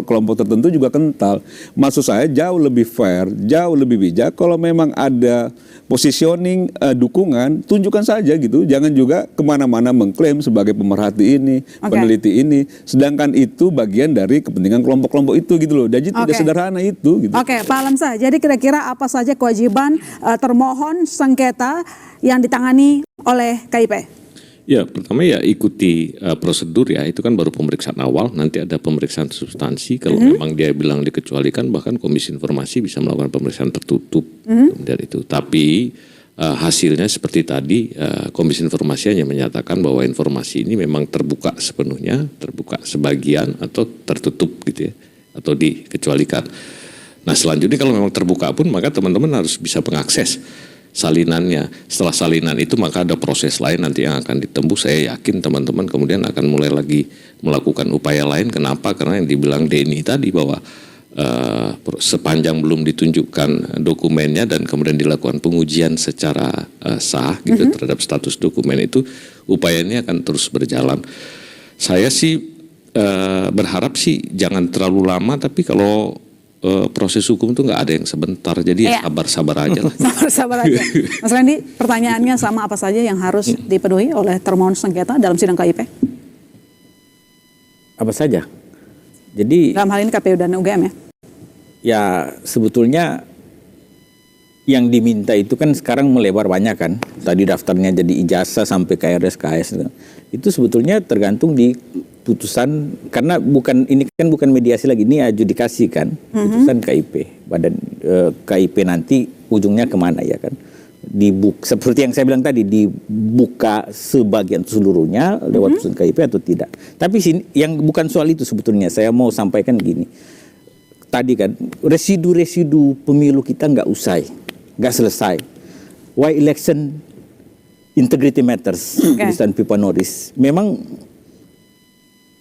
kelompok tertentu juga kental. Maksud saya jauh lebih fair, jauh lebih bijak kalau memang ada positioning dukungan, tunjukkan saja gitu. Jangan juga kemana-mana mengklaim sebagai pemerhati ini, peneliti ini. Sedangkan itu bagian dari kepentingan kelompok-kelompok itu gitu loh. Jadi tidak sederhana itu. Gitu. Pak Alamsyah, jadi kira-kira apa saja kewajiban termohon sengketa yang ditangani oleh KIP? Ya, pertama ya ikuti prosedur ya, itu kan baru pemeriksaan awal, nanti ada pemeriksaan substansi, kalau memang dia bilang dikecualikan, bahkan Komisi Informasi bisa melakukan pemeriksaan tertutup dari itu. Tapi hasilnya seperti tadi, Komisi Informasi hanya menyatakan bahwa informasi ini memang terbuka sepenuhnya, terbuka sebagian atau tertutup gitu ya, atau dikecualikan. Nah selanjutnya kalau memang terbuka pun maka teman-teman harus bisa mengakses salinannya. Setelah salinan itu maka ada proses lain nanti yang akan ditembus. Saya yakin teman-teman kemudian akan mulai lagi melakukan upaya lain. Kenapa? Karena yang dibilang Denny tadi bahwa sepanjang belum ditunjukkan dokumennya dan kemudian dilakukan pengujian secara sah gitu terhadap status dokumen itu, upayanya akan terus berjalan. Saya sih berharap sih jangan terlalu lama, tapi kalau proses hukum itu nggak ada yang sebentar, jadi sabar-sabar aja lah. Sabar-sabar aja. Mas Randy, pertanyaannya sama, apa saja yang harus dipenuhi oleh termohon sengketa dalam sidang KIP? Apa saja? Jadi dalam hal ini KPU dan UGM ya? Ya sebetulnya yang diminta itu kan sekarang melebar banyak kan. Tadi daftarnya jadi ijazah sampai KRS, KS. Itu sebetulnya tergantung di putusan, karena ini kan bukan mediasi lagi, ini adjudikasi kan, putusan KIP. Badan KIP nanti ujungnya kemana ya kan? Seperti yang saya bilang tadi, dibuka sebagian seluruhnya lewat putusan KIP atau tidak. Tapi yang bukan soal itu sebetulnya, saya mau sampaikan gini. Tadi kan residu-residu pemilu kita nggak selesai. Why election integrity matters, tulisan Pipa Norris. Memang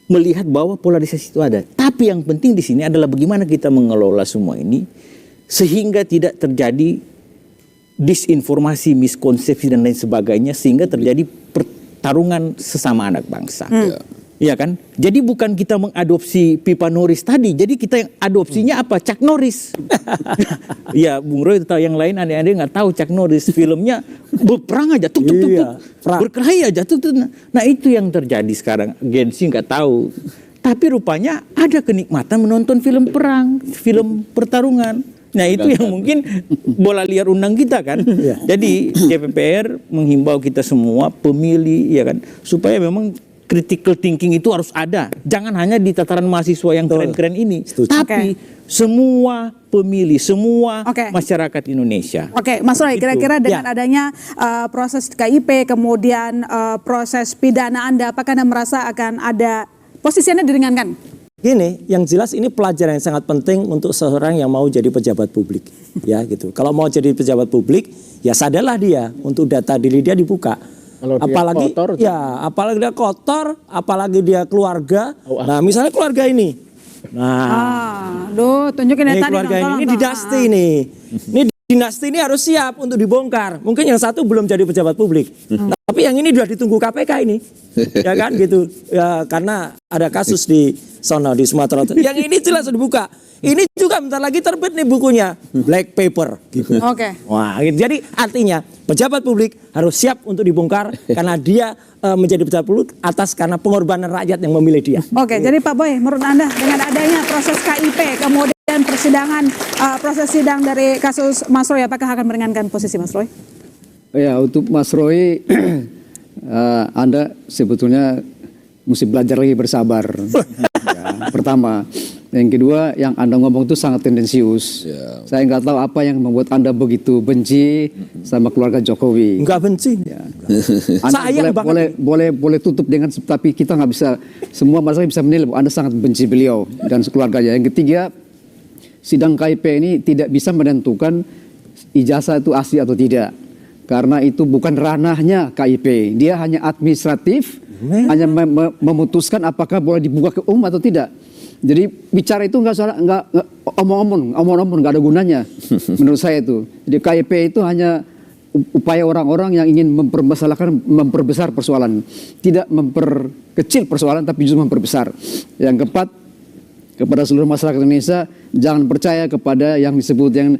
melihat bahwa polarisasi itu ada. Tapi yang penting di sini adalah bagaimana kita mengelola semua ini sehingga tidak terjadi disinformasi, miskonsepsi dan lain sebagainya, sehingga terjadi pertarungan sesama anak bangsa. Iya kan? Jadi bukan kita mengadopsi Pipa Norris tadi, jadi kita yang adopsinya apa? Chuck Norris. Iya, Bung Roy tahu, yang lain aneh-aneh nggak tahu Chuck Norris. Filmnya berperang aja, tuk, berkelahi aja, tuk. Nah itu yang terjadi sekarang. Gen Z nggak tahu. Tapi rupanya ada kenikmatan menonton film perang, film pertarungan. Nah itu yang mungkin bola liar undang kita kan. Jadi DPR menghimbau kita semua pemilih, ya kan, supaya memang critical thinking itu harus ada. Jangan hanya di tataran mahasiswa yang keren-keren ini, tapi semua pemilih, semua masyarakat Indonesia. Oke, Mas Roy, kira-kira dengan adanya proses KIP, kemudian proses pidana Anda, apakah Anda merasa akan ada posisinya diringankan? Gini, yang jelas ini pelajaran yang sangat penting untuk seseorang yang mau jadi pejabat publik, ya gitu. Kalau mau jadi pejabat publik, ya sadarlah dia untuk data diri dia dibuka. Kalau apalagi dia kotor, apalagi dia kotor, apalagi dia keluarga. Nah, misalnya keluarga ini. Nah, tunjukin ini tadi keluarga ini dinasti nih. Ini dinasti ini harus siap untuk dibongkar. Mungkin yang satu belum jadi pejabat publik. Tapi yang ini sudah ditunggu KPK ini. Ya kan gitu. Ya karena ada kasus di sono di Sumatera. Yang ini jelas dibuka. Ini juga bentar lagi terbit nih bukunya, Black Paper gitu. Wah, gitu. Jadi artinya pejabat publik harus siap untuk dibongkar karena dia menjadi pejabat publik atas karena pengorbanan rakyat yang memilih dia. Jadi Pak Boy, menurut Anda dengan adanya proses KIP kemudian persidangan proses sidang dari kasus Mas Roy, apakah akan meringankan posisi Mas Roy? Ya, untuk Mas Roy, Anda sebetulnya mesti belajar lagi bersabar. Ya, pertama. Yang kedua, yang Anda ngomong itu sangat tendensius. Saya nggak tahu apa yang membuat Anda begitu benci sama keluarga Jokowi. Enggak benci. Ya. Anda boleh tutup dengan, tapi kita nggak bisa, semua masyarakat bisa menilai bahwa Anda sangat benci beliau dan keluarganya. Yang ketiga, sidang KIP ini tidak bisa menentukan ijazah itu asli atau tidak. Karena itu bukan ranahnya KIP. Dia hanya administratif, hanya memutuskan apakah boleh dibuka ke umum atau tidak. Jadi bicara itu nggak omong-omong, nggak ada gunanya menurut saya itu. Jadi KIP itu hanya upaya orang-orang yang ingin memperbesar persoalan, tidak memperkecil persoalan, tapi justru memperbesar. Yang keempat, kepada seluruh masyarakat Indonesia, jangan percaya kepada yang disebut yang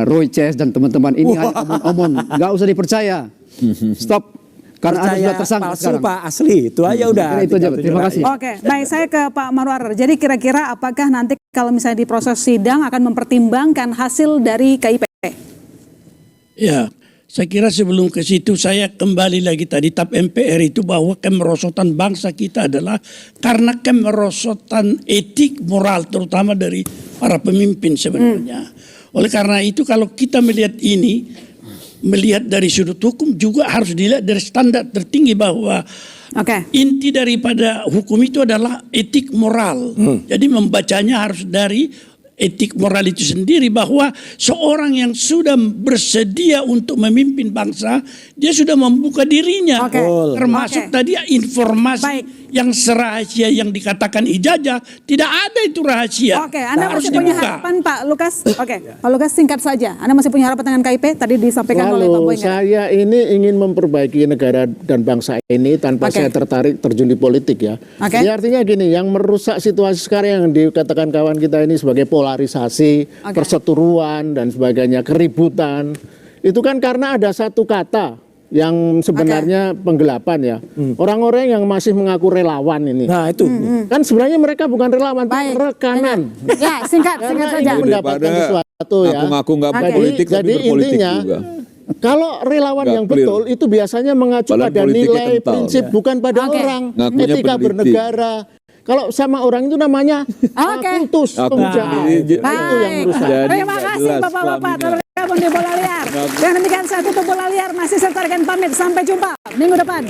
Roy Ces dan teman-teman ini hanya omong-omong, nggak usah dipercaya. Stop. Karena Anda sudah tersangka palsu Pak, asli. Itu aja udah. Itu aja, terima kasih. Baik, saya ke Pak Marwar. Jadi kira-kira apakah nanti kalau misalnya di proses sidang akan mempertimbangkan hasil dari KIP? Ya, saya kira sebelum ke situ saya kembali lagi tadi TAP MPR itu bahwa kemerosotan bangsa kita adalah karena kemerosotan etik moral terutama dari para pemimpin sebenarnya. Oleh karena itu kalau kita melihat ini, melihat dari sudut hukum juga harus dilihat dari standar tertinggi bahwa inti daripada hukum itu adalah etik moral. Jadi membacanya harus dari etik moral itu sendiri, bahwa seorang yang sudah bersedia untuk memimpin bangsa, dia sudah membuka dirinya, termasuk tadi informasi yang serahasia yang dikatakan ijazah, tidak ada itu rahasia. Anda masih punya harapan Pak Lukas? Pak Lukas singkat saja, Anda masih punya harapan dengan KIP? Tadi disampaikan oleh Pak Boy. Saya ini ingin memperbaiki negara dan bangsa ini tanpa saya tertarik terjun di politik ya. Jadi artinya gini, yang merusak situasi sekarang yang dikatakan kawan kita ini sebagai polarisasi, perseteruan dan sebagainya, keributan, itu kan karena ada satu kata yang sebenarnya penggelapan ya. Orang-orang yang masih mengaku relawan ini. Nah itu. Kan sebenarnya mereka bukan relawan, tapi rekanan. Ya, singkat saja. Mendapatkan sesuatu ya. Ngaku nggak politik, jadi intinya juga. Kalau relawan yang betul itu biasanya mengacu pada nilai, prinsip, bukan pada orang. Etika bernegara. Kalau sama orang itu namanya kultus pemujaan. Itu yang merusak. Terima kasih Bapak-bapak telah bergabung di Bola Liar. Dan demikian saya tutup Bola Liar, masih serta rekan pamit. Sampai jumpa minggu depan.